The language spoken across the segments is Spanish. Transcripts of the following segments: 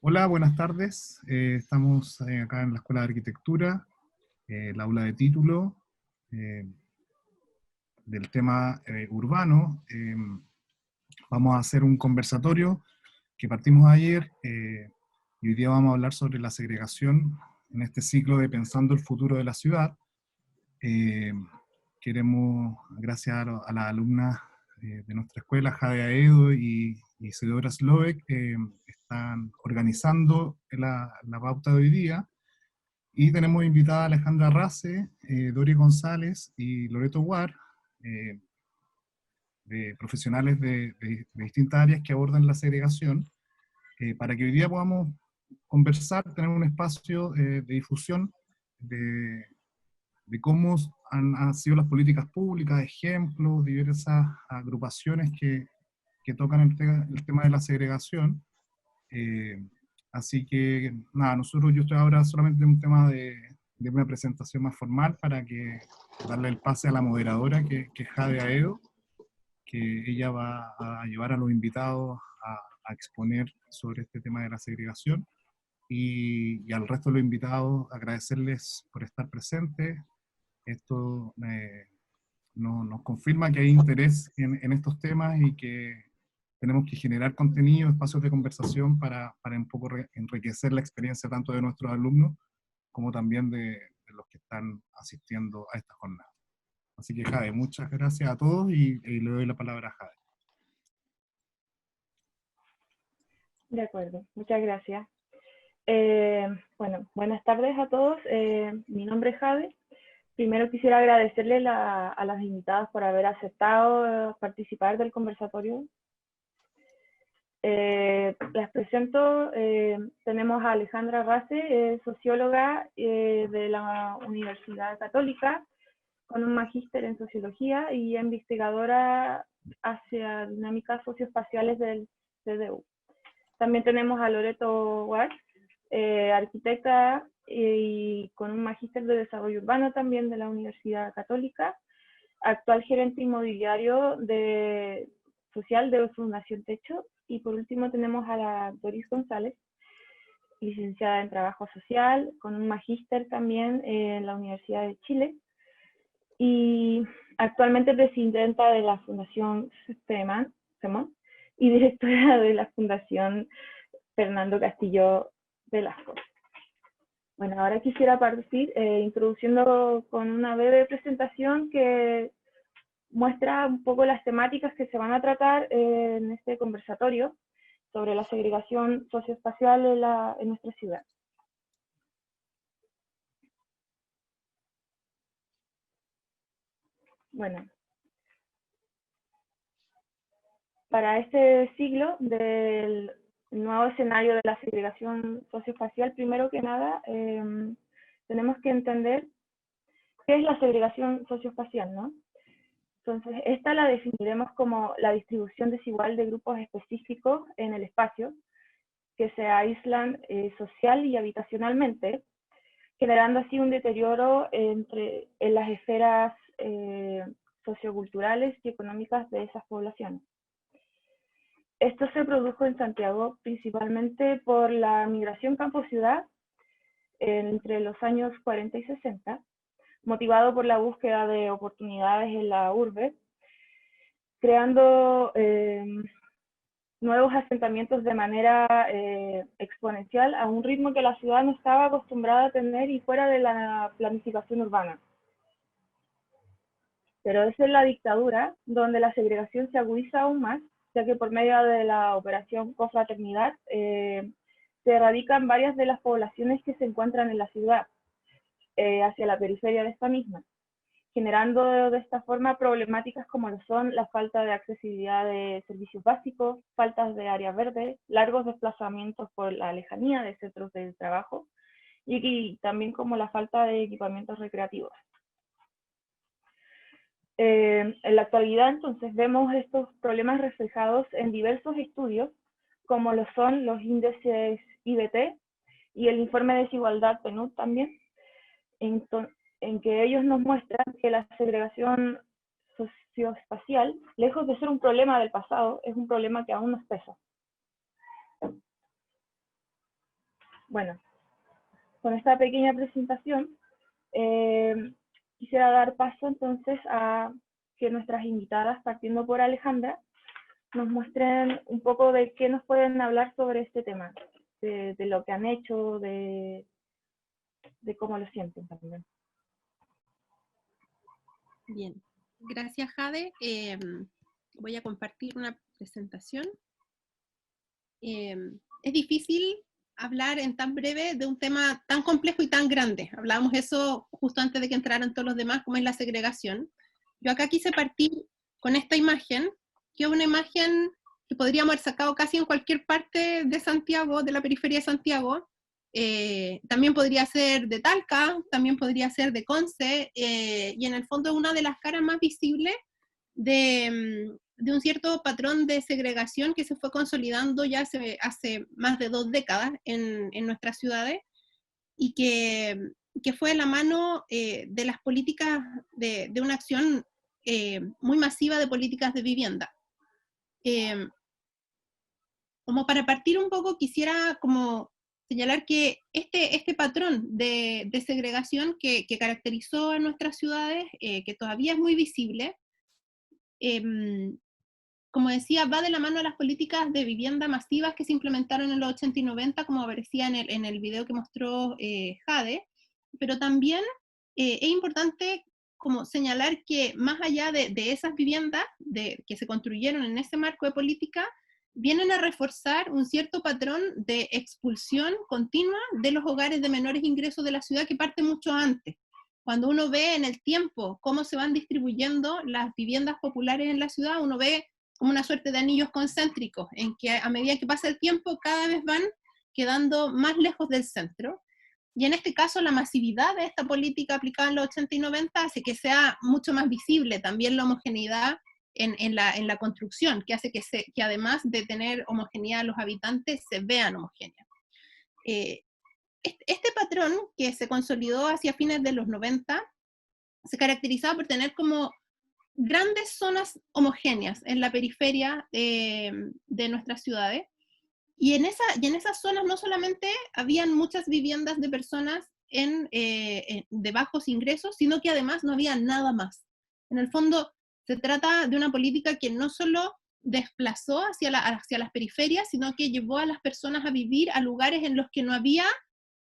Hola, buenas tardes. Estamos acá en la Escuela de Arquitectura, el aula de título eh, del tema urbano. Vamos a hacer un conversatorio que partimos ayer y hoy día vamos a hablar sobre la segregación en este ciclo de Pensando el futuro de la ciudad. Eh, Queremos, gracias a las alumnas de nuestra escuela, Jade Aedo y Isidora Slovek, están organizando la pauta de hoy día, y tenemos invitada a Alejandra Race, Dori González y Loreto Guar, eh, de profesionales de distintas áreas que abordan la segregación, para que hoy día podamos conversar, tener un espacio de difusión de cómo han sido las políticas públicas, ejemplos, diversas agrupaciones que tocan el tema de la segregación. Eh, Así que, nada, yo estoy ahora solamente en un tema de una presentación más formal para que darle el pase a la moderadora, que es Jade Aedo, que ella va a llevar a los invitados a exponer sobre este tema de la segregación. Y al resto de los invitados agradecerles por estar presentes. Esto nos confirma que hay interés en estos temas y que tenemos que generar contenido, espacios de conversación para un poco enriquecer la experiencia tanto de nuestros alumnos como también de los que están asistiendo a esta jornada. Así que Jade, muchas gracias a todos y le doy la palabra a Jade. De acuerdo, muchas gracias. Bueno, buenas tardes a todos. Mi nombre es Jade. Primero quisiera agradecerle a las invitadas por haber aceptado participar del conversatorio. Las presento. Tenemos a Alejandra Race, socióloga de la Universidad Católica, con un magíster en sociología y investigadora hacia dinámicas socioespaciales del CDU. También tenemos a Loreto Guar, arquitecta y con un magíster de desarrollo urbano también de la Universidad Católica, actual gerente inmobiliario social de Fundación Techo. Y por último tenemos a la Doris González, licenciada en Trabajo Social, con un magíster también en la Universidad de Chile y actualmente presidenta de la Fundación Semón y directora de la Fundación Fernando Castillo Velasco. Bueno, ahora quisiera partir introduciendo con una breve presentación que muestra un poco las temáticas que se van a tratar en este conversatorio sobre la segregación socioespacial en nuestra ciudad. Bueno, para este siglo del nuevo escenario de la segregación socioespacial, primero que nada, tenemos que entender qué es la segregación socioespacial, ¿no? Entonces, esta la definiremos como la distribución desigual de grupos específicos en el espacio que se aíslan social y habitacionalmente, generando así un deterioro en las esferas socioculturales y económicas de esas poblaciones. Esto se produjo en Santiago principalmente por la migración campo-ciudad entre los años 40 y 60, motivado por la búsqueda de oportunidades en la urbe, creando nuevos asentamientos de manera exponencial a un ritmo que la ciudad no estaba acostumbrada a tener y fuera de la planificación urbana. Pero es en la dictadura donde la segregación se agudiza aún más, ya que por medio de la operación Confraternidad se erradican varias de las poblaciones que se encuentran en la ciudad hacia la periferia de esta misma, generando de esta forma problemáticas como lo son la falta de accesibilidad de servicios básicos, faltas de áreas verdes, largos desplazamientos por la lejanía de centros de trabajo y también como la falta de equipamientos recreativos. En la actualidad, entonces, vemos estos problemas reflejados en diversos estudios, como lo son los índices IBT y el informe de desigualdad PNUD también, en que ellos nos muestran que la segregación socioespacial, lejos de ser un problema del pasado, es un problema que aún nos pesa. Bueno, con esta pequeña presentación, quisiera dar paso entonces a que nuestras invitadas, partiendo por Alejandra, nos muestren un poco de qué nos pueden hablar sobre este tema, de lo que han hecho, de cómo lo sienten también. Bien, gracias Jade. Voy a compartir una presentación. Es difícil hablar en tan breve de un tema tan complejo y tan grande. Hablábamos eso justo antes de que entraran todos los demás, como es la segregación. Yo acá quise partir con esta imagen, que es una imagen que podríamos haber sacado casi en cualquier parte de Santiago, de la periferia de Santiago. También podría ser de Talca, también podría ser de Conce, y en el fondo es una de las caras más visibles de un cierto patrón de segregación que se fue consolidando ya hace más de 2 décadas en nuestras ciudades, y que fue la mano de las políticas, de una acción muy masiva de políticas de vivienda. Como para partir un poco, quisiera como señalar que este patrón de segregación que caracterizó a nuestras ciudades, que todavía es muy visible, como decía, va de la mano de las políticas de vivienda masivas que se implementaron en los 80 y 90, como aparecía en el video que mostró Jade, pero también es importante como señalar que más allá de esas viviendas que se construyeron en ese marco de política, vienen a reforzar un cierto patrón de expulsión continua de los hogares de menores ingresos de la ciudad, que parte mucho antes. Cuando uno ve en el tiempo cómo se van distribuyendo las viviendas populares en la ciudad, uno ve como una suerte de anillos concéntricos, en que a medida que pasa el tiempo cada vez van quedando más lejos del centro. Y en este caso la masividad de esta política aplicada en los 80 y 90 hace que sea mucho más visible también la homogeneidad en la construcción, que hace que además de tener homogeneidad a los habitantes, se vean homogéneos. Este patrón que se consolidó hacia fines de los 90 se caracterizaba por tener como grandes zonas homogéneas en la periferia de nuestras ciudades, y en esas zonas no solamente habían muchas viviendas de personas de bajos ingresos, sino que además no había nada más. En el fondo se trata de una política que no solo desplazó hacia las periferias, sino que llevó a las personas a vivir a lugares en los que no había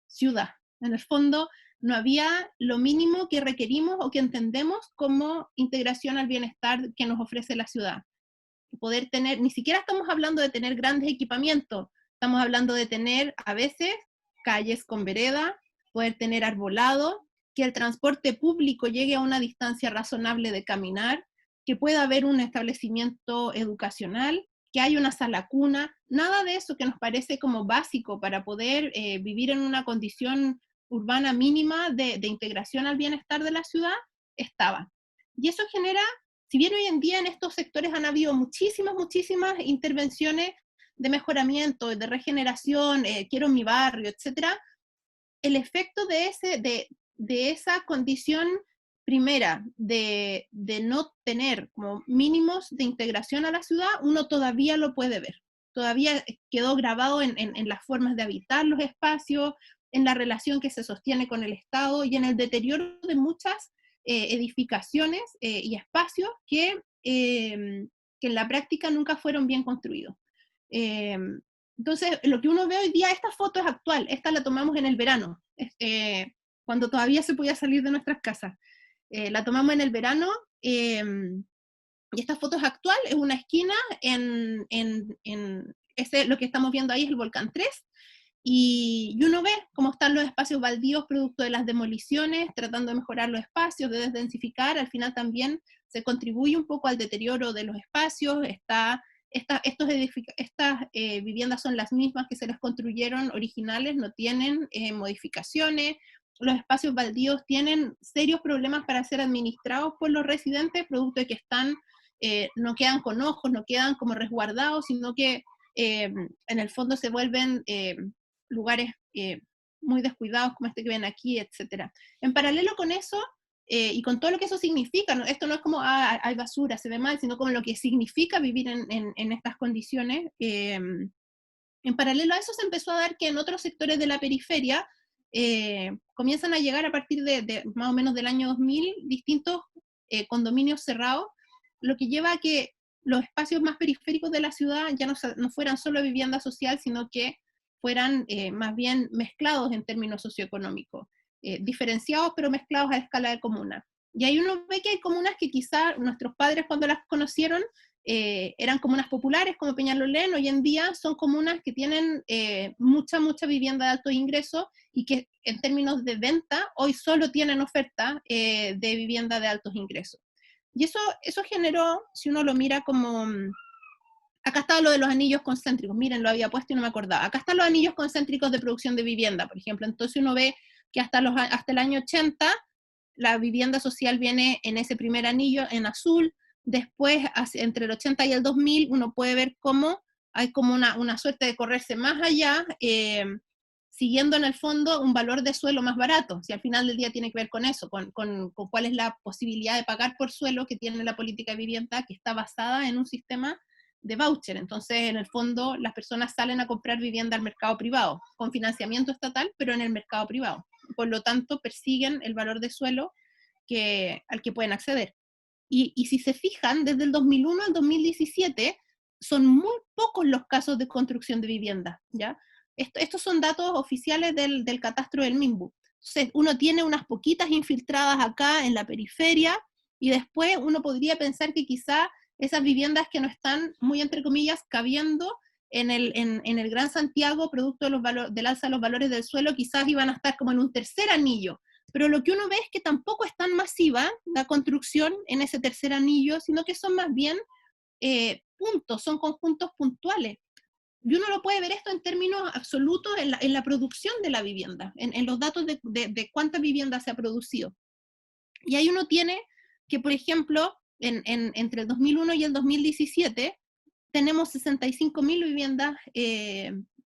ciudad. En el fondo no había lo mínimo que requerimos o que entendemos como integración al bienestar que nos ofrece la ciudad. Poder tener, ni siquiera estamos hablando de tener grandes equipamientos, estamos hablando de tener a veces calles con vereda, poder tener arbolado, que el transporte público llegue a una distancia razonable de caminar, que pueda haber un establecimiento educacional, que haya una sala cuna, nada de eso que nos parece como básico para poder vivir en una condición urbana mínima de integración al bienestar de la ciudad, estaba. Y eso genera, si bien hoy en día en estos sectores han habido muchísimas intervenciones de mejoramiento, de regeneración, quiero mi barrio, etcétera, el efecto de esa condición primera de no tener como mínimos de integración a la ciudad, uno todavía lo puede ver. Todavía quedó grabado en las formas de habitar los espacios, en la relación que se sostiene con el Estado y en el deterioro de muchas edificaciones y espacios que en la práctica nunca fueron bien construidos. Entonces, lo que uno ve hoy día, esta foto es actual, esta la tomamos en el verano, cuando todavía se podía salir de nuestras casas. La tomamos en el verano, y esta foto es actual, es una esquina, lo que estamos viendo ahí es el Volcán 3, y uno ve cómo están los espacios baldíos producto de las demoliciones, tratando de mejorar los espacios, de desdensificar. Al final también se contribuye un poco al deterioro de los espacios. Estas viviendas son las mismas que se les construyeron originales, no tienen modificaciones. Los espacios baldíos tienen serios problemas para ser administrados por los residentes, producto de que no quedan con ojos, no quedan como resguardados, sino que en el fondo se vuelven lugares muy descuidados como este que ven aquí, etc. En paralelo con eso, y con todo lo que eso significa, ¿no? Esto no es como, hay basura, se ve mal, sino como lo que significa vivir en estas condiciones, En paralelo a eso se empezó a dar que en otros sectores de la periferia comienzan a llegar a partir de más o menos del año 2000 distintos condominios cerrados, lo que lleva a que los espacios más periféricos de la ciudad ya no fueran solo vivienda social, sino que fueran más bien mezclados en términos socioeconómicos, diferenciados pero mezclados a escala de comuna. Y ahí uno ve que hay comunas que quizá nuestros padres cuando las conocieron eran comunas populares como Peñalolén, hoy en día son comunas que tienen mucha vivienda de alto ingreso y que en términos de venta hoy solo tienen oferta de vivienda de altos ingresos. Y eso generó, si uno lo mira como, acá está lo de los anillos concéntricos, miren, lo había puesto y no me acordaba, acá están los anillos concéntricos de producción de vivienda, por ejemplo, entonces uno ve que hasta el año 80 la vivienda social viene en ese primer anillo en azul. Después, entre el 80 y el 2000, uno puede ver cómo hay como una suerte de correrse más allá, siguiendo en el fondo un valor de suelo más barato. Si al final del día tiene que ver con eso, con cuál es la posibilidad de pagar por suelo que tiene la política de vivienda, que está basada en un sistema de voucher. Entonces, en el fondo, las personas salen a comprar vivienda al mercado privado, con financiamiento estatal, pero en el mercado privado. Por lo tanto, persiguen el valor de suelo al que pueden acceder. Y si se fijan, desde el 2001 al 2017, son muy pocos los casos de construcción de vivienda, ¿ya? Estos son datos oficiales del catastro del MIMBU. Entonces, uno tiene unas poquitas infiltradas acá en la periferia, y después uno podría pensar que quizá esas viviendas que no están, muy entre comillas, cabiendo en el Gran Santiago, producto del alza de los valores del suelo, quizás iban a estar como en un tercer anillo. Pero lo que uno ve es que tampoco es tan masiva la construcción en ese tercer anillo, sino que son más bien puntos, son conjuntos puntuales. Y uno lo puede ver esto en términos absolutos en la producción de la vivienda, en los datos de cuánta vivienda se ha producido. Y ahí uno tiene que, por ejemplo, entre el 2001 y el 2017, tenemos 65.000 viviendas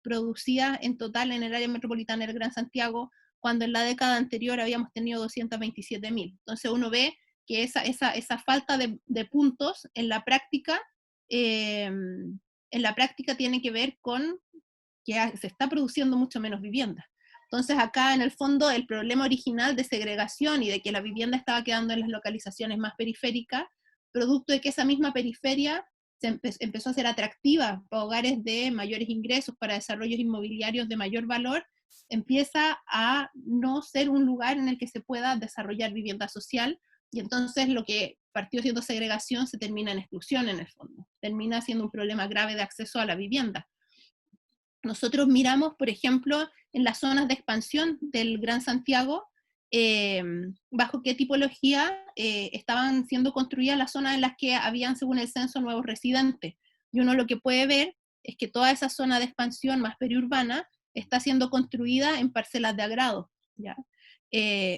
producidas en total en el área metropolitana del Gran Santiago, cuando en la década anterior habíamos tenido 227.000. Entonces uno ve que esa falta de puntos en la práctica tiene que ver con que se está produciendo mucho menos vivienda. Entonces acá en el fondo el problema original de segregación y de que la vivienda estaba quedando en las localizaciones más periféricas, producto de que esa misma periferia empezó a ser atractiva para hogares de mayores ingresos, para desarrollos inmobiliarios de mayor valor, empieza a no ser un lugar en el que se pueda desarrollar vivienda social, y entonces lo que partió siendo segregación se termina en exclusión en el fondo, termina siendo un problema grave de acceso a la vivienda. Nosotros miramos, por ejemplo, en las zonas de expansión del Gran Santiago, bajo qué tipología estaban siendo construidas las zonas en las que habían, según el censo, nuevos residentes. Y uno lo que puede ver es que toda esa zona de expansión más periurbana está siendo construida en parcelas de agrado, ¿ya?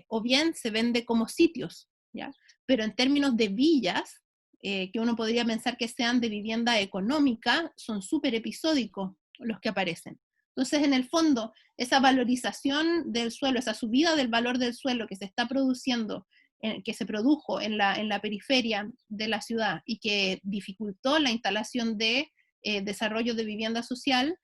O bien se vende como sitios, ¿ya? Pero en términos de villas, que uno podría pensar que sean de vivienda económica, son súper episódicos los que aparecen. Entonces, en el fondo, esa valorización del suelo, esa subida del valor del suelo que se está produciendo, que se produjo en la periferia de la ciudad y que dificultó la instalación de desarrollo de vivienda social,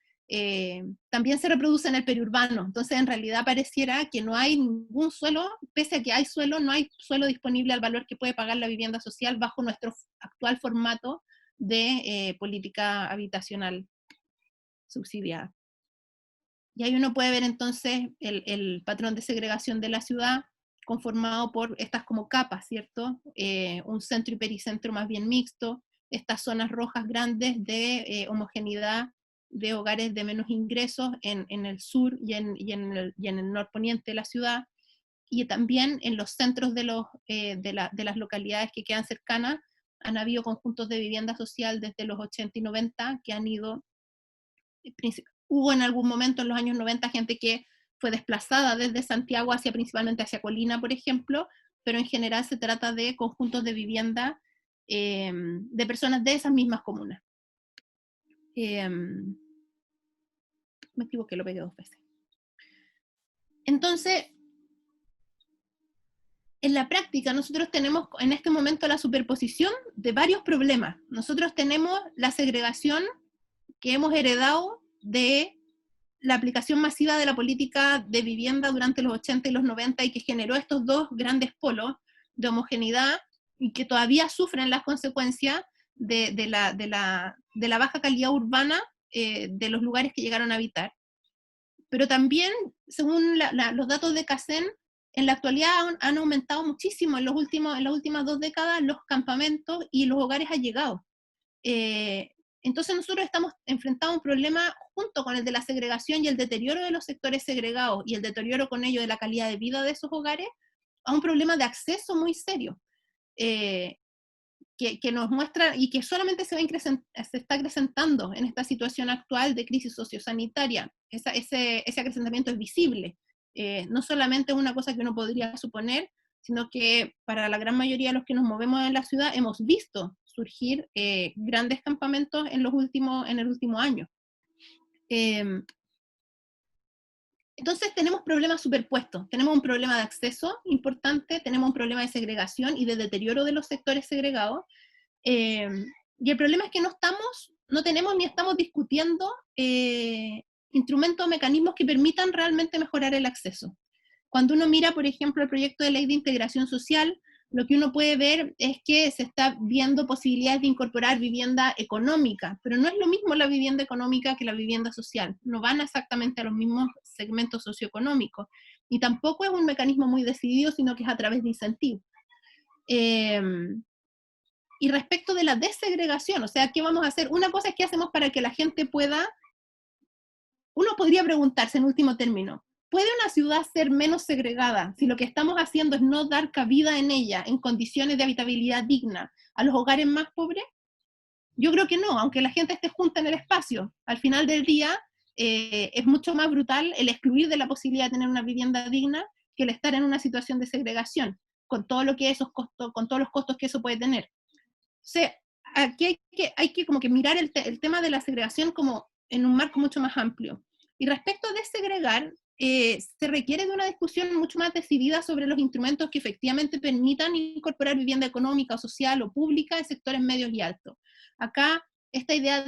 también se reproduce en el periurbano. Entonces, en realidad pareciera que no hay ningún suelo, pese a que hay suelo, no hay suelo disponible al valor que puede pagar la vivienda social bajo nuestro actual formato de política habitacional subsidiada. Y ahí uno puede ver entonces el patrón de segregación de la ciudad conformado por estas como capas, ¿cierto? Un centro y pericentro más bien mixto, estas zonas rojas grandes de homogeneidad de hogares de menos ingresos en el sur y en el norponiente de la ciudad, y también en los centros de las localidades que quedan cercanas han habido conjuntos de vivienda social desde los 80 y 90 que han ido. Hubo en algún momento en los años 90 gente que fue desplazada desde Santiago principalmente hacia Colina, por ejemplo, pero en general se trata de conjuntos de vivienda de personas de esas mismas comunas. Me equivoqué, lo pegué 2 veces. Entonces, en la práctica nosotros tenemos en este momento la superposición de varios problemas. Nosotros tenemos la segregación que hemos heredado de la aplicación masiva de la política de vivienda durante los 80 y los 90 y que generó estos dos grandes polos de homogeneidad y que todavía sufren las consecuencias de la baja calidad urbana de los lugares que llegaron a habitar. Pero también, según los datos de CACEN, en la actualidad han aumentado muchísimo en las últimas 2 décadas los campamentos y los hogares allegados. Entonces nosotros estamos enfrentados a un problema junto con el de la segregación y el deterioro de los sectores segregados y el deterioro con ello de la calidad de vida de esos hogares, a un problema de acceso muy serio, que nos muestra y que solamente se está acrecentando en esta situación actual de crisis sociosanitaria. Ese acrecentamiento es visible. No solamente es una cosa que uno podría suponer, sino que para la gran mayoría de los que nos movemos en la ciudad hemos visto surgir grandes campamentos en el último año. Entonces tenemos problemas superpuestos, tenemos un problema de acceso importante, tenemos un problema de segregación y de deterioro de los sectores segregados, y el problema es que no tenemos ni estamos discutiendo instrumentos o mecanismos que permitan realmente mejorar el acceso. Cuando uno mira, por ejemplo, el proyecto de ley de integración social, lo que uno puede ver es que se está viendo posibilidades de incorporar vivienda económica, pero no es lo mismo la vivienda económica que la vivienda social, no van exactamente a los mismos segmentos socioeconómicos, y tampoco es un mecanismo muy decidido, sino que es a través de incentivos. Y respecto de la desegregación, o sea, ¿qué vamos a hacer? Una cosa es qué hacemos para que la gente pueda, uno podría preguntarse en último término, ¿puede una ciudad ser menos segregada si lo que estamos haciendo es no dar cabida en ella, en condiciones de habitabilidad digna, a los hogares más pobres? Yo creo que no, aunque la gente esté junta en el espacio. Al final del día, es mucho más brutal el excluir de la posibilidad de tener una vivienda digna que el estar en una situación de segregación, con todo lo que esos costos, con todos los costos que eso puede tener. O sea, aquí hay que como que mirar el tema de la segregación como en un marco mucho más amplio. Y respecto a desegregar, se requiere de una discusión mucho más decidida sobre los instrumentos que efectivamente permitan incorporar vivienda económica o social o pública en sectores medios y altos. Acá, esta idea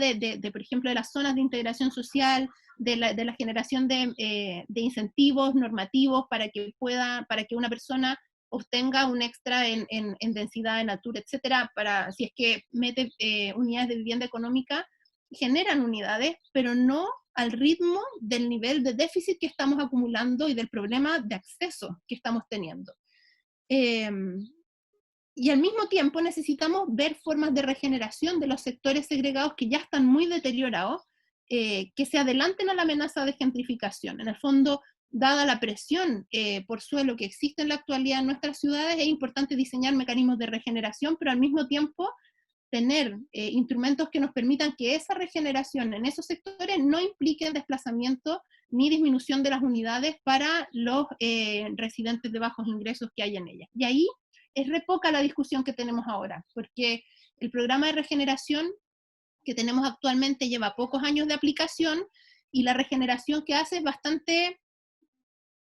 por ejemplo, de las zonas de integración social, de la generación de incentivos normativos para que una persona obtenga un extra en densidad, en altura, etcétera, para si es que mete unidades de vivienda económica, generan unidades, pero no al ritmo del nivel de déficit que estamos acumulando y del problema de acceso que estamos teniendo. Y al mismo tiempo necesitamos ver formas de regeneración de los sectores segregados que ya están muy deteriorados, que se adelanten a la amenaza de gentrificación. En el fondo, dada la presión por suelo que existe en la actualidad en nuestras ciudades, es importante diseñar mecanismos de regeneración, pero al mismo tiempo tener instrumentos que nos permitan que esa regeneración en esos sectores no implique desplazamiento ni disminución de las unidades para los residentes de bajos ingresos que hay en ellas. Y ahí es re poca la discusión que tenemos ahora, porque el programa de regeneración que tenemos actualmente lleva pocos años de aplicación, y la regeneración que hace es bastante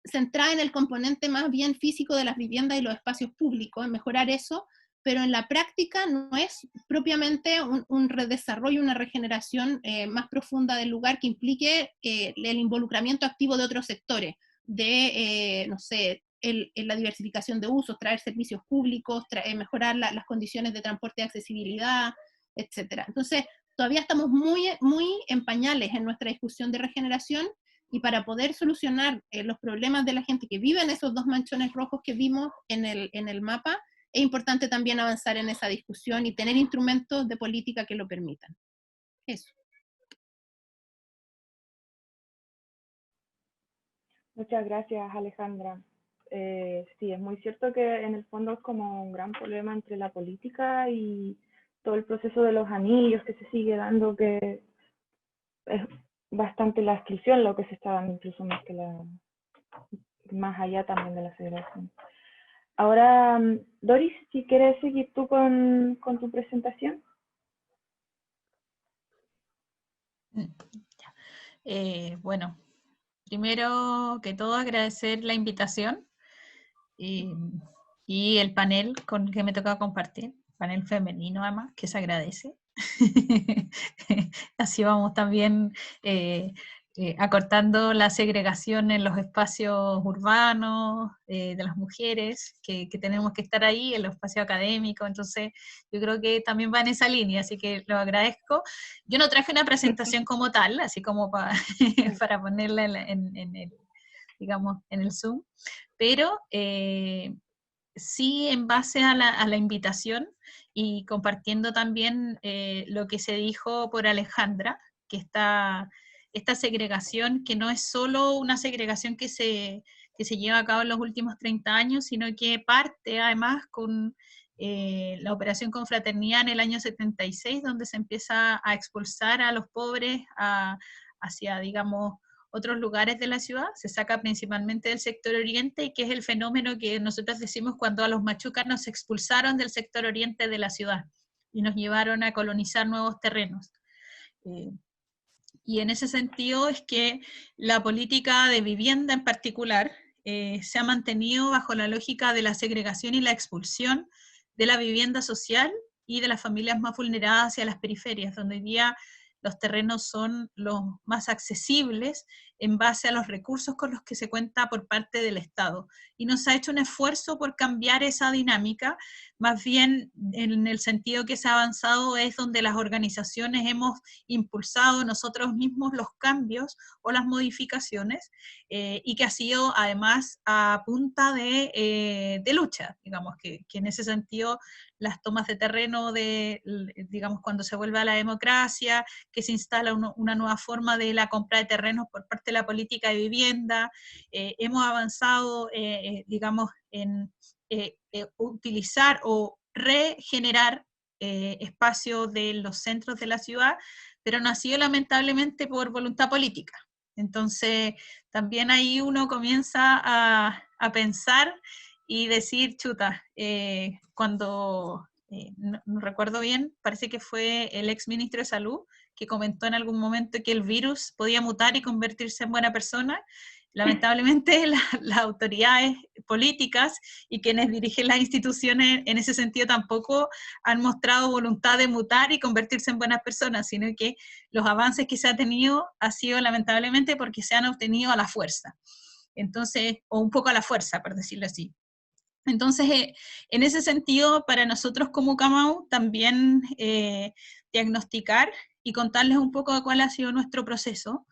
centrada en el componente más bien físico de las viviendas y los espacios públicos, en mejorar eso, pero en la práctica no es propiamente un redesarrollo, una regeneración más profunda del lugar que implique el involucramiento activo de otros sectores, de, no sé, la diversificación de usos, traer servicios públicos, mejorar las condiciones de transporte y accesibilidad, etc. Entonces, todavía estamos muy en pañales en nuestra discusión de regeneración, y para poder solucionar los problemas de la gente que vive en esos 2 manchones rojos que vimos en el mapa, es importante también avanzar en esa discusión y tener instrumentos de política que lo permitan. Eso. Muchas gracias, Alejandra. Sí, es muy cierto que en el fondo es como un gran problema entre la política y todo el proceso de los anillos que se sigue dando, que es bastante la exclusión lo que se está dando, incluso más allá también de la segregación. Ahora, Doris, si quieres seguir tú con tu presentación. Bueno, primero que todo agradecer la invitación y el panel con que me toca compartir, panel femenino además, que se agradece. Así vamos también acortando la segregación en los espacios urbanos de las mujeres, que tenemos que estar ahí en los espacios académicos. Entonces yo creo que también va en esa línea, así que lo agradezco. Yo no traje una presentación como tal, así como para ponerla en el, digamos, en el Zoom, pero sí, en base a la invitación y compartiendo también lo que se dijo por Alejandra, que esta segregación, que no es solo una segregación que se lleva a cabo en los últimos 30 años, sino que parte además con la Operación Confraternidad en el año 76, donde se empieza a expulsar a los pobres hacia, digamos, otros lugares de la ciudad, se saca principalmente del sector oriente, y que es el fenómeno que nosotros decimos cuando a los machucas nos expulsaron del sector oriente de la ciudad y nos llevaron a colonizar nuevos terrenos. Y en ese sentido es que la política de vivienda en particular se ha mantenido bajo la lógica de la segregación y la expulsión de la vivienda social y de las familias más vulneradas hacia las periferias, donde hoy día los terrenos son los más accesibles en base a los recursos con los que se cuenta por parte del Estado. Y no se ha hecho un esfuerzo por cambiar esa dinámica, más bien en el sentido que se ha avanzado es donde las organizaciones hemos impulsado nosotros mismos los cambios o las modificaciones, y que ha sido además a punta de lucha, digamos, que en ese sentido las tomas de terreno, digamos, cuando se vuelve a la democracia, que se instala una nueva forma de la compra de terrenos por parte de la política de vivienda, hemos avanzado, digamos, en utilizar o regenerar espacios de los centros de la ciudad, pero no ha sido lamentablemente por voluntad política. Entonces, también ahí uno comienza a pensar y decir, chuta, cuando, no recuerdo bien, parece que fue el ex ministro de Salud que comentó en algún momento que el virus podía mutar y convertirse en buena persona. Lamentablemente las autoridades políticas y quienes dirigen las instituciones en ese sentido tampoco han mostrado voluntad de mutar y convertirse en buenas personas, sino que los avances que se ha tenido ha sido lamentablemente porque se han obtenido a la fuerza. Entonces, o un poco a la fuerza, por decirlo así. Entonces, en ese sentido, para nosotros como Ucamau, también diagnosticar y contarles un poco de cuál ha sido nuestro proceso,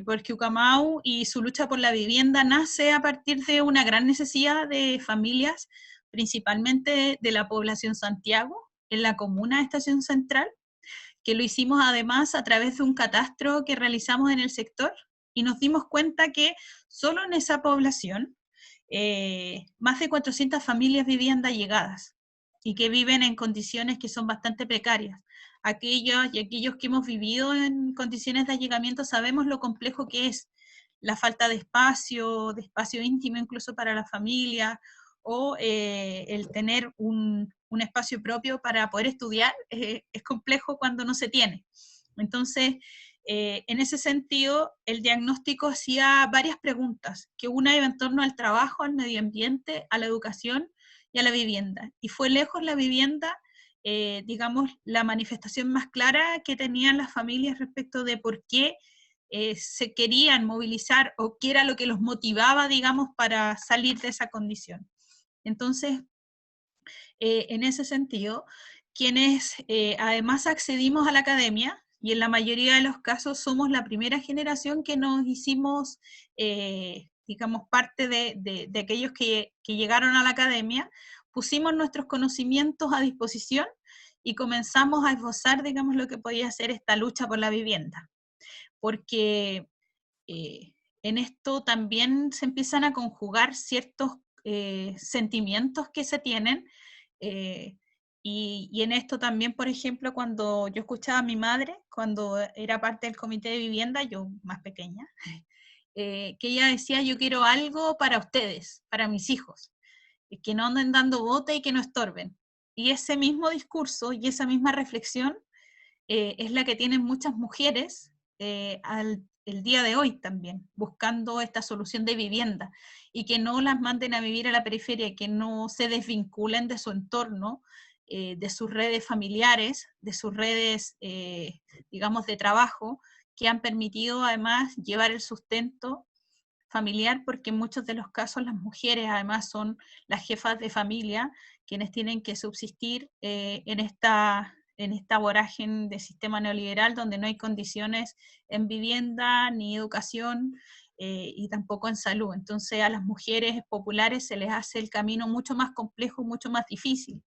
porque Ucamau y su lucha por la vivienda nace a partir de una gran necesidad de familias, principalmente de la población Santiago, en la comuna de Estación Central, que lo hicimos además a través de un catastro que realizamos en el sector, y nos dimos cuenta que solo en esa población, más de 400 familias vivían de allegadas y que viven en condiciones que son bastante precarias. Aquellos y aquellos que hemos vivido en condiciones de allegamiento sabemos lo complejo que es la falta de espacio íntimo incluso para la familia, o el tener un espacio propio para poder estudiar es complejo cuando no se tiene. Entonces, en ese sentido, el diagnóstico hacía varias preguntas, que una iba en torno al trabajo, al medio ambiente, a la educación y a la vivienda. Y fue lejos la vivienda, digamos, la manifestación más clara que tenían las familias respecto de por qué se querían movilizar o qué era lo que los motivaba, digamos, para salir de esa condición. Entonces, en ese sentido, quienes además accedimos a la academia, y en la mayoría de los casos somos la primera generación que nos hicimos, digamos, parte de aquellos que llegaron a la academia, pusimos nuestros conocimientos a disposición y comenzamos a esbozar, digamos, lo que podía ser esta lucha por la vivienda. Porque en esto también se empiezan a conjugar ciertos sentimientos que se tienen, y en esto también, por ejemplo, cuando yo escuchaba a mi madre, cuando era parte del comité de vivienda, yo más pequeña, que ella decía, yo quiero algo para ustedes, para mis hijos, que no anden dando bote y que no estorben. Y ese mismo discurso y esa misma reflexión es la que tienen muchas mujeres el día de hoy también, buscando esta solución de vivienda, y que no las manden a vivir a la periferia, que no se desvinculen de su entorno, de sus redes familiares, de sus redes, digamos, de trabajo, que han permitido además llevar el sustento familiar, porque en muchos de los casos las mujeres además son las jefas de familia quienes tienen que subsistir en esta vorágine de sistema neoliberal donde no hay condiciones en vivienda ni educación y tampoco en salud. Entonces a las mujeres populares se les hace el camino mucho más complejo, mucho más difícil.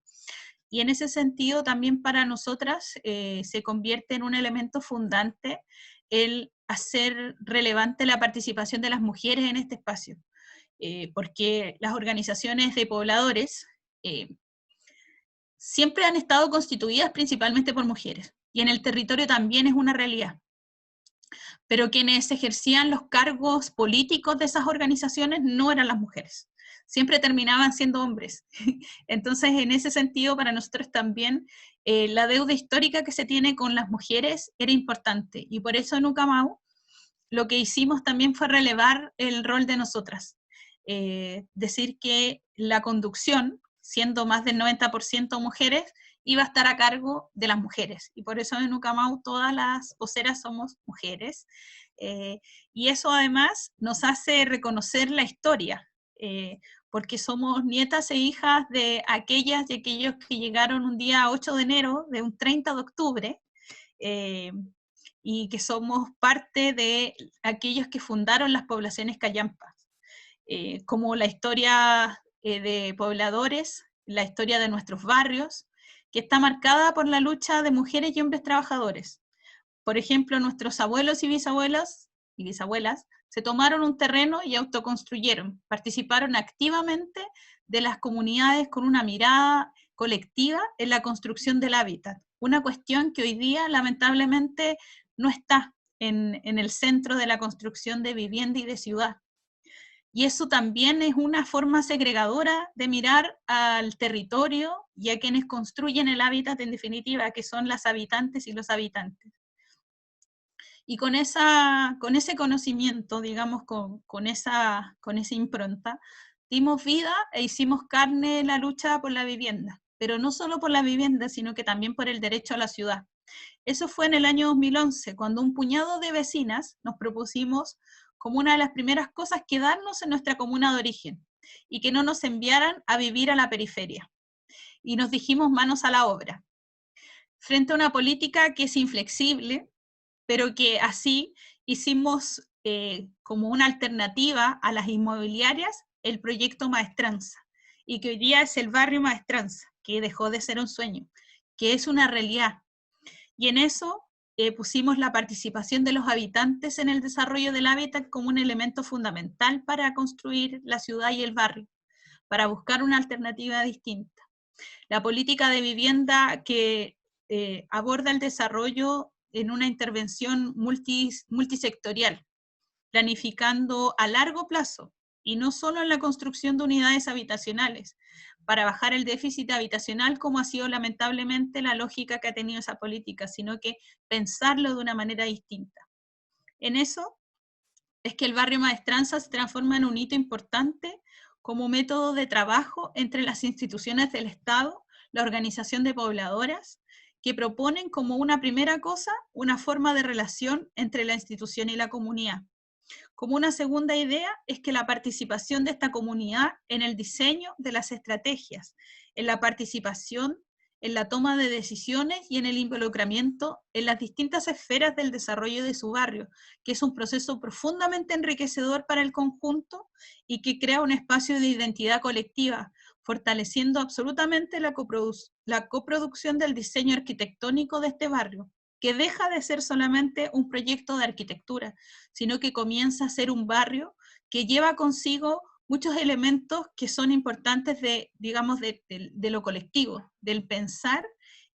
Y en ese sentido también para nosotras se convierte en un elemento fundante el hacer relevante la participación de las mujeres en este espacio, porque las organizaciones de pobladores siempre han estado constituidas principalmente por mujeres, y en el territorio también es una realidad. Pero quienes ejercían los cargos políticos de esas organizaciones no eran las mujeres, siempre terminaban siendo hombres. Entonces, en ese sentido, para nosotros también la deuda histórica que se tiene con las mujeres era importante, y por eso en Ucamau lo que hicimos también fue relevar el rol de nosotras. Decir que la conducción, siendo más del 90% mujeres, iba a estar a cargo de las mujeres, y por eso en Ucamau todas las voceras somos mujeres, y eso además nos hace reconocer la historia, porque somos nietas e hijas de aquellas y aquellos que llegaron un día 8 de enero, de un 30 de octubre, y que somos parte de aquellos que fundaron las poblaciones callampas, como la historia de pobladores, la historia de nuestros barrios, que está marcada por la lucha de mujeres y hombres trabajadores. Por ejemplo, nuestros abuelos y bisabuelas se tomaron un terreno y autoconstruyeron, participaron activamente de las comunidades con una mirada colectiva en la construcción del hábitat, una cuestión que hoy día lamentablemente no está en el centro de la construcción de vivienda y de ciudad. Y eso también es una forma segregadora de mirar al territorio y a quienes construyen el hábitat en definitiva, que son las habitantes y los habitantes. Y con ese conocimiento, digamos, con esa impronta, dimos vida e hicimos carne la lucha por la vivienda, pero no solo por la vivienda, sino que también por el derecho a la ciudad. Eso fue en el año 2011, cuando un puñado de vecinas nos propusimos como una de las primeras cosas quedarnos en nuestra comuna de origen y que no nos enviaran a vivir a la periferia. Y nos dijimos manos a la obra, frente a una política que es inflexible, pero que así hicimos como una alternativa a las inmobiliarias el proyecto Maestranza, y que hoy día es el barrio Maestranza, que dejó de ser un sueño, que es una realidad. Y en eso pusimos la participación de los habitantes en el desarrollo del hábitat como un elemento fundamental para construir la ciudad y el barrio, para buscar una alternativa distinta. La política de vivienda que aborda el desarrollo en una intervención multisectorial, planificando a largo plazo, y no solo en la construcción de unidades habitacionales, para bajar el déficit habitacional, como ha sido lamentablemente la lógica que ha tenido esa política, sino que pensarlo de una manera distinta. En eso es que el barrio Maestranza se transforma en un hito importante como método de trabajo entre las instituciones del Estado, la organización de pobladoras, que proponen como una primera cosa una forma de relación entre la institución y la comunidad. Como una segunda idea es que la participación de esta comunidad en el diseño de las estrategias, en la participación, en la toma de decisiones y en el involucramiento en las distintas esferas del desarrollo de su barrio, que es un proceso profundamente enriquecedor para el conjunto y que crea un espacio de identidad colectiva, fortaleciendo absolutamente la coproducción del diseño arquitectónico de este barrio, que deja de ser solamente un proyecto de arquitectura, sino que comienza a ser un barrio que lleva consigo muchos elementos que son importantes de lo colectivo, del pensar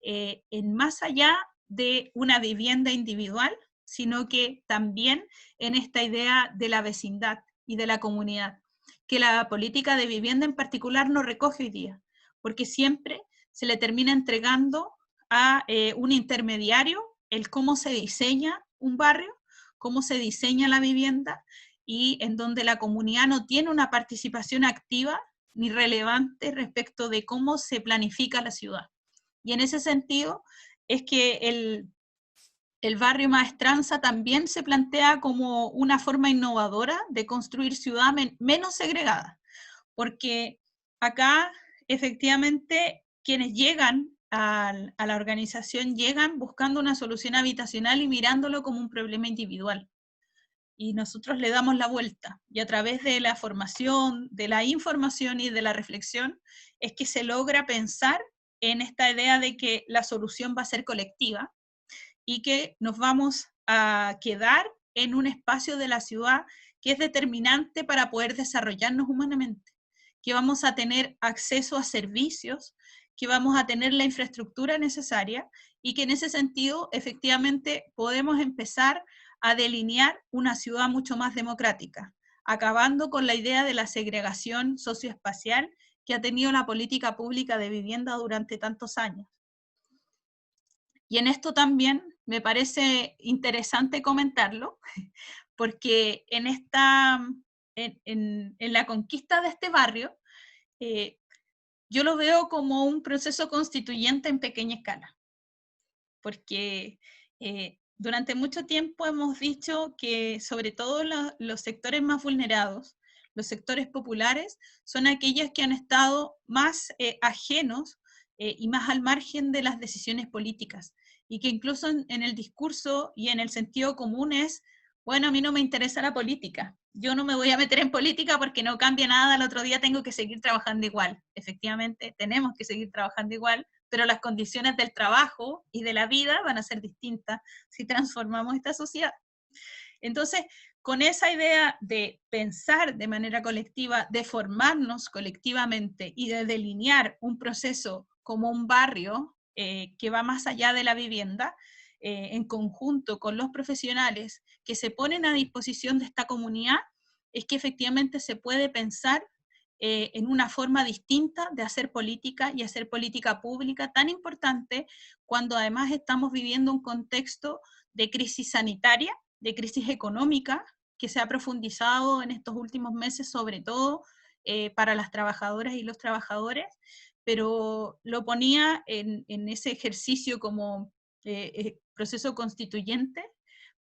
en más allá de una vivienda individual, sino que también en esta idea de la vecindad y de la comunidad, que la política de vivienda en particular no recoge hoy día, porque siempre se le termina entregando a un intermediario el cómo se diseña un barrio, cómo se diseña la vivienda, y en donde la comunidad no tiene una participación activa ni relevante respecto de cómo se planifica la ciudad. Y en ese sentido es que el barrio Maestranza también se plantea como una forma innovadora de construir ciudad menos segregada, porque acá efectivamente quienes llegan a la organización llegan buscando una solución habitacional y mirándolo como un problema individual. Y nosotros le damos la vuelta, y a través de la formación, de la información y de la reflexión, es que se logra pensar en esta idea de que la solución va a ser colectiva, y que nos vamos a quedar en un espacio de la ciudad que es determinante para poder desarrollarnos humanamente, que vamos a tener acceso a servicios, que vamos a tener la infraestructura necesaria, y que en ese sentido efectivamente podemos empezar a delinear una ciudad mucho más democrática, acabando con la idea de la segregación socioespacial que ha tenido la política pública de vivienda durante tantos años. Y en esto también me parece interesante comentarlo, porque en la conquista de este barrio, yo lo veo como un proceso constituyente en pequeña escala, porque durante mucho tiempo hemos dicho que sobre todo los sectores más vulnerados, los sectores populares, son aquellos que han estado más ajenos y más al margen de las decisiones políticas, y que incluso en el discurso y en el sentido común es, bueno, a mí no me interesa la política, yo no me voy a meter en política porque no cambia nada, al otro día tengo que seguir trabajando igual. Efectivamente, tenemos que seguir trabajando igual, pero las condiciones del trabajo y de la vida van a ser distintas si transformamos esta sociedad. Entonces, con esa idea de pensar de manera colectiva, de formarnos colectivamente y de delinear un proceso como un barrio que va más allá de la vivienda, en conjunto con los profesionales que se ponen a disposición de esta comunidad, es que efectivamente se puede pensar en una forma distinta de hacer política y hacer política pública tan importante cuando además estamos viviendo un contexto de crisis sanitaria, de crisis económica, que se ha profundizado en estos últimos meses, sobre todo para las trabajadoras y los trabajadores, pero lo ponía en ese ejercicio como proceso constituyente,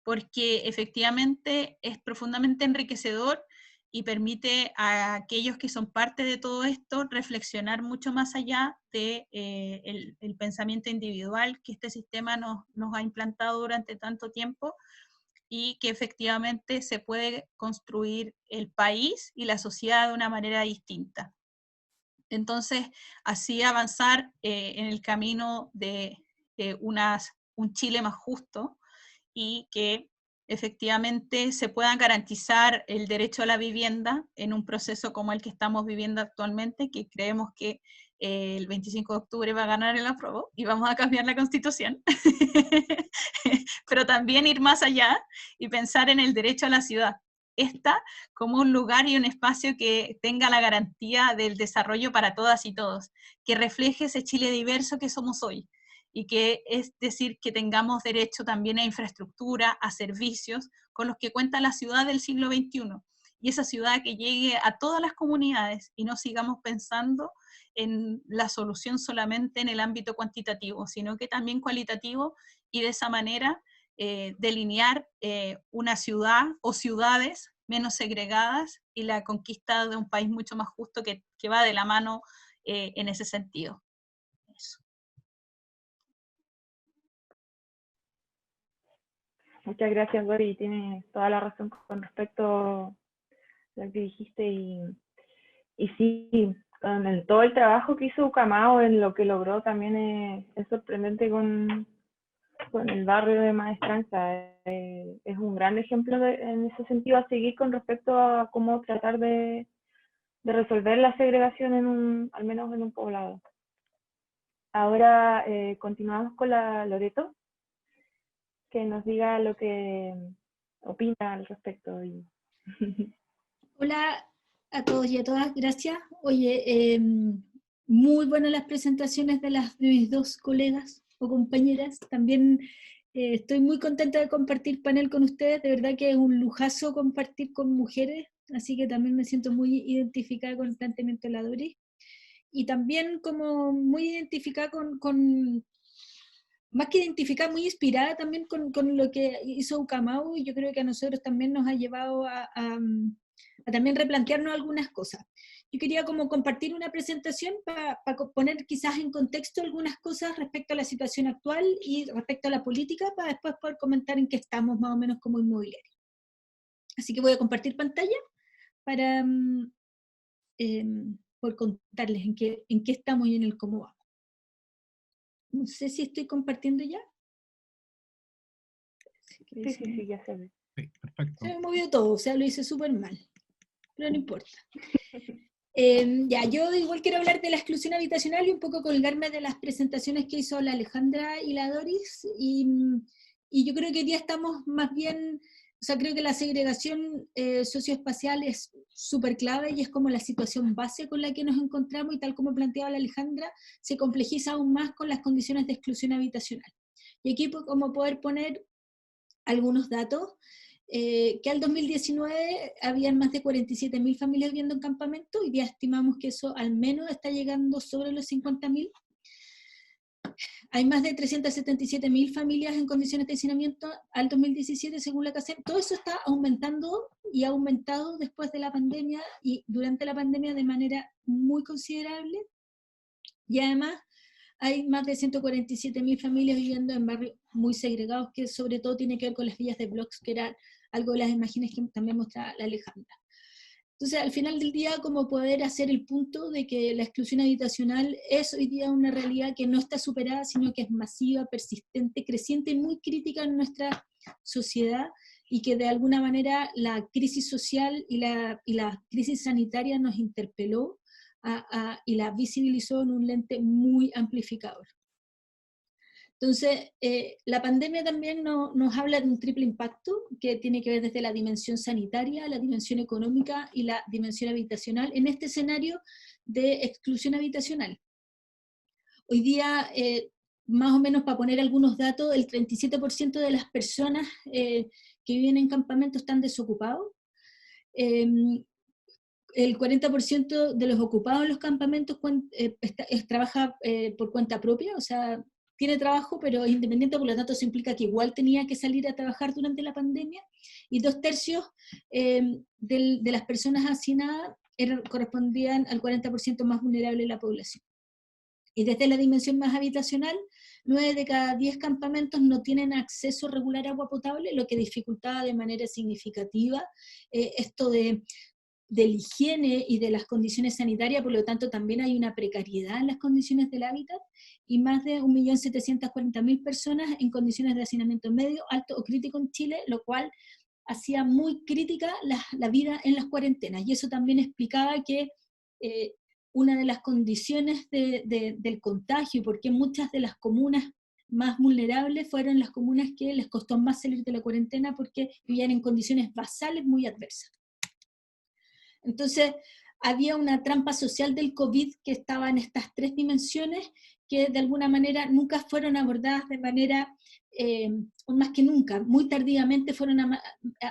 porque efectivamente es profundamente enriquecedor y permite a aquellos que son parte de todo esto reflexionar mucho más allá de el pensamiento individual que este sistema nos ha implantado durante tanto tiempo, y que efectivamente se puede construir el país y la sociedad de una manera distinta. Entonces, así avanzar en el camino de un Chile más justo, y que efectivamente se pueda garantizar el derecho a la vivienda en un proceso como el que estamos viviendo actualmente, que creemos que el 25 de octubre va a ganar el apruebo y vamos a cambiar la Constitución, pero también ir más allá y pensar en el derecho a la ciudad, esta como un lugar y un espacio que tenga la garantía del desarrollo para todas y todos, que refleje ese Chile diverso que somos hoy, y que es decir, que tengamos derecho también a infraestructura, a servicios, con los que cuenta la ciudad del siglo XXI, y esa ciudad que llegue a todas las comunidades, y no sigamos pensando en la solución solamente en el ámbito cuantitativo, sino que también cualitativo, y de esa manera delinear una ciudad o ciudades menos segregadas, y la conquista de un país mucho más justo que va de la mano en ese sentido. Eso. Muchas gracias, Dori, tienes toda la razón con respecto a lo que dijiste, y sí, con todo el trabajo que hizo Ucamao, en lo que logró también es sorprendente con el barrio de Maestranza. Es un gran ejemplo en ese sentido a seguir con respecto a cómo tratar de resolver la segregación al menos en un poblado. Ahora continuamos con la Loreto, que nos diga lo que opina al respecto. Hola a todos y a todas, gracias. Oye, muy buenas las presentaciones de mis dos colegas o compañeras. También estoy muy contenta de compartir panel con ustedes, de verdad que es un lujazo compartir con mujeres, así que también me siento muy identificada con el planteamiento de la Dori. y también como muy identificada más que identificada, muy inspirada también con lo que hizo Ucamau, y yo creo que a nosotros también nos ha llevado a también replantearnos algunas cosas. Yo quería como compartir una presentación para poner quizás en contexto algunas cosas respecto a la situación actual y respecto a la política, para después poder comentar en qué estamos más o menos como inmobiliario. Así que voy a compartir pantalla para por contarles en qué estamos y en el cómo vamos. No sé si estoy compartiendo ya. Sí, ya se ve. Sí, perfecto. Se me movió todo, o sea, lo hice súper mal, pero no importa. Ya, yo igual quiero hablar de la exclusión habitacional y un poco colgarme de las presentaciones que hizo la Alejandra y la Doris, y yo creo que hoy día estamos más bien, o sea, creo que la segregación socioespacial es súper clave y es como la situación base con la que nos encontramos, y tal como planteaba la Alejandra, se complejiza aún más con las condiciones de exclusión habitacional. Y aquí como poder poner algunos datos, que al 2019 habían más de 47.000 familias viviendo en campamento, y ya estimamos que eso al menos está llegando sobre los 50.000. Hay más de 377.000 familias en condiciones de hacinamiento al 2017, según la CACEM. Todo eso está aumentando y ha aumentado después de la pandemia y durante la pandemia de manera muy considerable. Y además hay más de 147.000 familias viviendo en barrios muy segregados, que sobre todo tiene que ver con las villas de bloques, que era algo de las imágenes que también mostraba la Alejandra. Entonces, al final del día, como poder hacer el punto de que la exclusión habitacional es hoy día una realidad que no está superada, sino que es masiva, persistente, creciente y muy crítica en nuestra sociedad, y que de alguna manera la crisis social y la crisis sanitaria nos interpeló y la visibilizó en un lente muy amplificador. Entonces, la pandemia también nos habla de un triple impacto que tiene que ver desde la dimensión sanitaria, la dimensión económica y la dimensión habitacional en este escenario de exclusión habitacional. Hoy día, más o menos para poner algunos datos, el 37% de las personas que viven en campamento están desocupados. El 40% de los ocupados en los campamentos trabaja por cuenta propia, o sea, tiene trabajo, pero es independiente, por lo tanto eso implica que igual tenía que salir a trabajar durante la pandemia, y 2/3 de las personas hacinadas correspondían al 40% más vulnerable de la población. Y desde la dimensión más habitacional, 9 de cada 10 campamentos no tienen acceso regular a agua potable, lo que dificultaba de manera significativa esto de la higiene y de las condiciones sanitarias. Por lo tanto también hay una precariedad en las condiciones del hábitat, y más de 1.740.000 personas en condiciones de hacinamiento medio, alto o crítico en Chile, lo cual hacía muy crítica la vida en las cuarentenas, y eso también explicaba que una de las condiciones del contagio, porque muchas de las comunas más vulnerables fueron las comunas que les costó más salir de la cuarentena porque vivían en condiciones basales muy adversas. Entonces, había una trampa social del COVID que estaba en estas tres dimensiones, que de alguna manera nunca fueron abordadas de manera, más que nunca, muy tardíamente fueron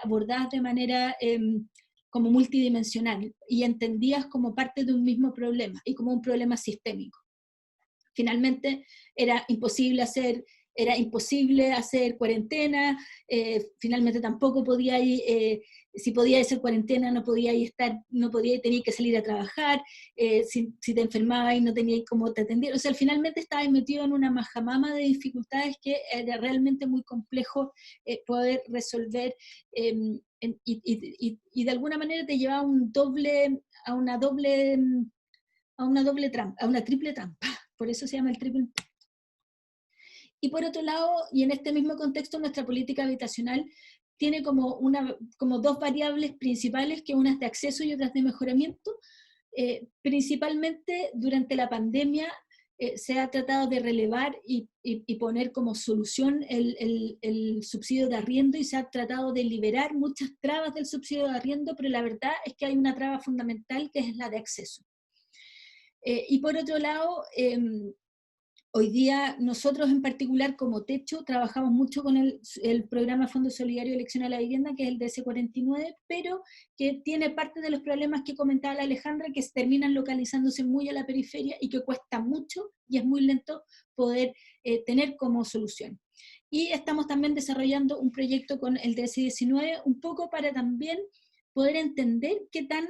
abordadas de manera como multidimensional y entendidas como parte de un mismo problema y como un problema sistémico. Finalmente era imposible hacer cuarentena, finalmente tampoco podía ir, si podía hacer cuarentena no podía tenía que salir a trabajar, si te enfermabas y no tenías cómo te atender, o sea, finalmente estabas metido en una majamama de dificultades que era realmente muy complejo poder resolver, y de alguna manera te llevaba a una triple trampa, por eso se llama el triple impacto. Y por otro lado, y en este mismo contexto, nuestra política habitacional tiene como dos variables principales, que unas de acceso y otras de mejoramiento. Principalmente durante la pandemia se ha tratado de relevar y poner como solución el subsidio de arriendo, y se ha tratado de liberar muchas trabas del subsidio de arriendo, pero la verdad es que hay una traba fundamental que es la de acceso. Y por otro lado, Hoy día nosotros en particular como Techo trabajamos mucho con el programa Fondo Solidario de Elección a la Vivienda, que es el DS49, pero que tiene parte de los problemas que comentaba la Alejandra, que terminan localizándose muy a la periferia y que cuesta mucho y es muy lento poder tener como solución. Y estamos también desarrollando un proyecto con el DS19, un poco para también poder entender qué tan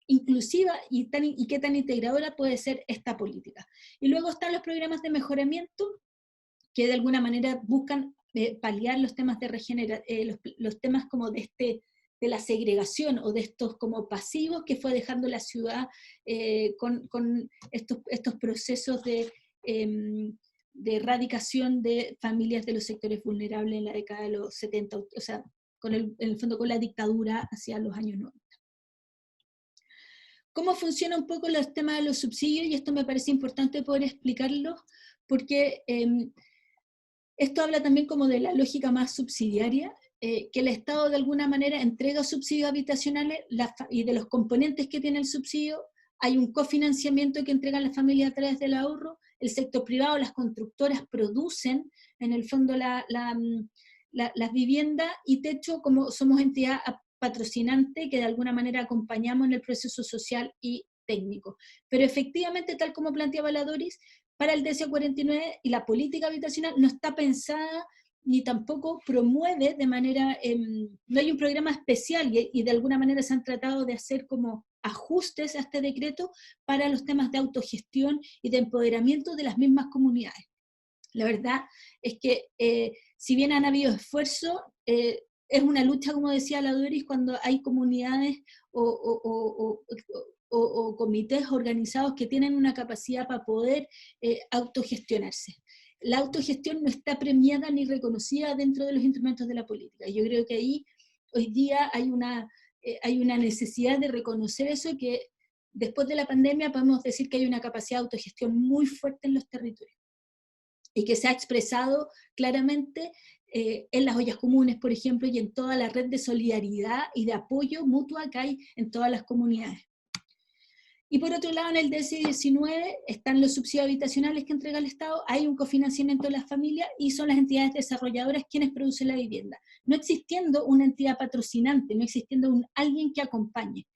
inclusiva y qué tan integradora puede ser esta política. Y luego están los programas de mejoramiento, que de alguna manera buscan paliar los temas de los temas como de la segregación o de estos como pasivos que fue dejando la ciudad con estos procesos de erradicación de familias de los sectores vulnerables en la década de los 70, o sea, en el fondo con la dictadura hacia los años 90. ¿Cómo funciona un poco los temas de los subsidios? Y esto me parece importante poder explicarlo, porque esto habla también como de la lógica más subsidiaria, que el Estado de alguna manera entrega subsidios habitacionales y de los componentes que tiene el subsidio, hay un cofinanciamiento que entregan las familias a través del ahorro, el sector privado, las constructoras producen en el fondo las viviendas, y Techo, como somos entidad patrocinante que de alguna manera acompañamos en el proceso social y técnico. Pero efectivamente, tal como planteaba la Doris, para el DS49 y la política habitacional no está pensada ni tampoco promueve de manera, no hay un programa especial y de alguna manera se han tratado de hacer como ajustes a este decreto para los temas de autogestión y de empoderamiento de las mismas comunidades. La verdad es que si bien han habido esfuerzos, es una lucha, como decía la Doris, cuando hay comunidades o comités organizados que tienen una capacidad para poder autogestionarse. La autogestión no está premiada ni reconocida dentro de los instrumentos de la política. Yo creo que ahí hoy día hay una necesidad de reconocer eso, que después de la pandemia podemos decir que hay una capacidad de autogestión muy fuerte en los territorios y que se ha expresado claramente en las ollas comunes, por ejemplo, y en toda la red de solidaridad y de apoyo mutua que hay en todas las comunidades. Y por otro lado, en el DS19 están los subsidios habitacionales que entrega el Estado, hay un cofinanciamiento de las familias y son las entidades desarrolladoras quienes producen la vivienda, no existiendo una entidad patrocinante, no existiendo alguien que acompañe.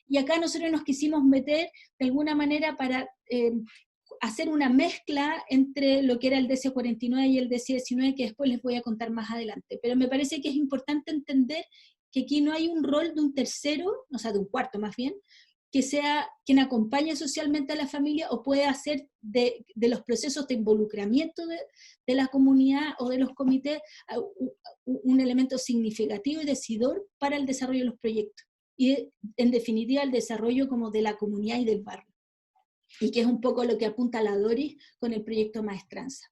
Y acá nosotros nos quisimos meter de alguna manera para hacer una mezcla entre lo que era el DC49 y el DC19, que después les voy a contar más adelante. Pero me parece que es importante entender que aquí no hay un rol de un tercero, o sea, de un cuarto más bien, que sea quien acompañe socialmente a la familia o puede hacer de los procesos de involucramiento de la comunidad o de los comités un elemento significativo y decidor para el desarrollo de los proyectos. Y en definitiva el desarrollo como de la comunidad y del barrio. Y que es un poco lo que apunta la Doris con el proyecto Maestranza.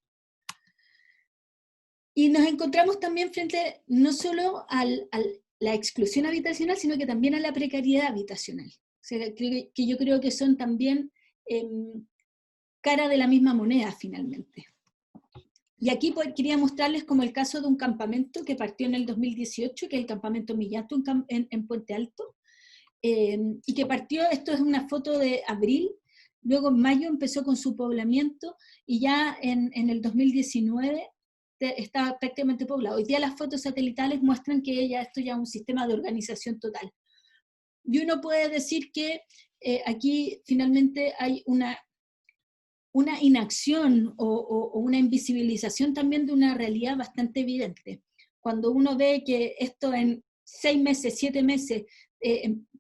Y nos encontramos también frente no solo a la exclusión habitacional, sino que también a la precariedad habitacional. O sea, que yo creo que son también cara de la misma moneda finalmente. Y aquí quería mostrarles como el caso de un campamento que partió en el 2018, que es el campamento Millato en Puente Alto, y que partió, esto es una foto de abril, luego en mayo empezó con su poblamiento, y ya en el 2019 estaba prácticamente poblado. Hoy día las fotos satelitales muestran que esto ya es un sistema de organización total. Y uno puede decir que aquí finalmente hay una inacción o una invisibilización también de una realidad bastante evidente. Cuando uno ve que esto en 6 meses, 7 meses,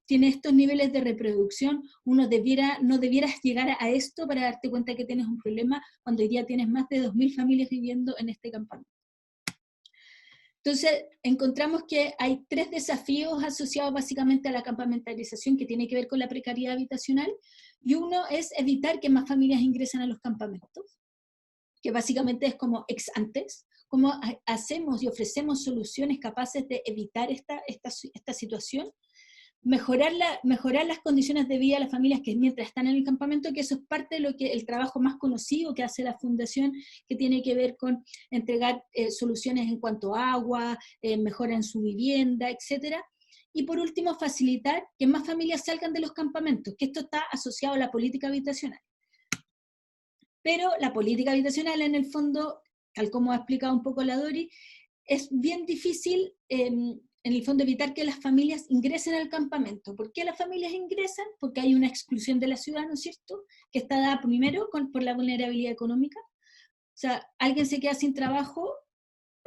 tiene estos niveles de reproducción, no debieras llegar a esto para darte cuenta que tienes un problema cuando hoy día tienes más de 2.000 familias viviendo en este campamento. Entonces, encontramos que hay 3 desafíos asociados básicamente a la campamentalización que tiene que ver con la precariedad habitacional, y uno es evitar que más familias ingresen a los campamentos, que básicamente es como ex antes, cómo hacemos y ofrecemos soluciones capaces de evitar esta situación, mejorar las condiciones de vida de las familias que mientras están en el campamento, que eso es parte de el trabajo más conocido que hace la Fundación, que tiene que ver con entregar soluciones en cuanto a agua, mejora en su vivienda, etc. Y por último, facilitar que más familias salgan de los campamentos, que esto está asociado a la política habitacional. Pero la política habitacional, en el fondo, tal como ha explicado un poco la Dori, es bien difícil en el fondo evitar que las familias ingresen al campamento. ¿Por qué las familias ingresan? Porque hay una exclusión de la ciudad, ¿no es cierto?, que está dada primero por la vulnerabilidad económica. O sea, alguien se queda sin trabajo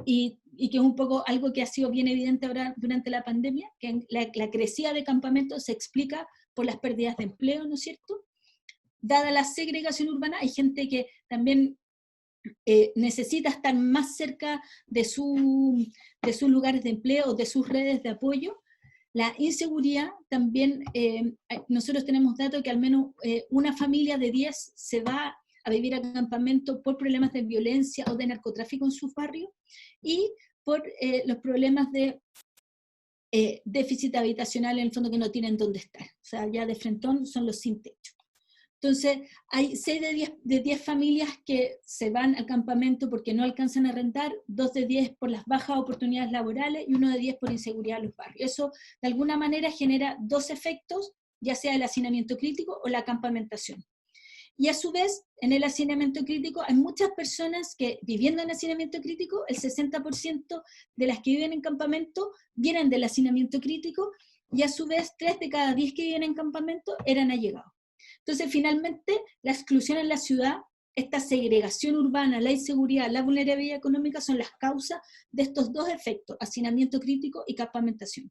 y que es un poco algo que ha sido bien evidente ahora durante la pandemia, que la crecida de campamentos se explica por las pérdidas de empleo, ¿no es cierto? Dada la segregación urbana, hay gente que también necesita estar más cerca de sus lugares de empleo, de sus redes de apoyo. La inseguridad también, nosotros tenemos datos que al menos una familia de 10 se va a vivir a campamento por problemas de violencia o de narcotráfico en sus barrios, y por los problemas de déficit habitacional, en el fondo, que no tienen dónde estar. O sea, ya de frentón son los sin techo. Entonces, hay 6 de 10 familias que se van al campamento porque no alcanzan a rentar, 2 de 10 por las bajas oportunidades laborales y 1 de 10 por inseguridad en los barrios. Eso, de alguna manera, genera 2 efectos, ya sea el hacinamiento crítico o la campamentación. Y a su vez, en el hacinamiento crítico, hay muchas personas que, viviendo en hacinamiento crítico, el 60% de las que viven en campamento vienen del hacinamiento crítico, y a su vez, 3 de cada 10 que viven en campamento eran allegados. Entonces, finalmente, la exclusión en la ciudad, esta segregación urbana, la inseguridad, la vulnerabilidad económica son las causas de estos 2 efectos, hacinamiento crítico y campamentación.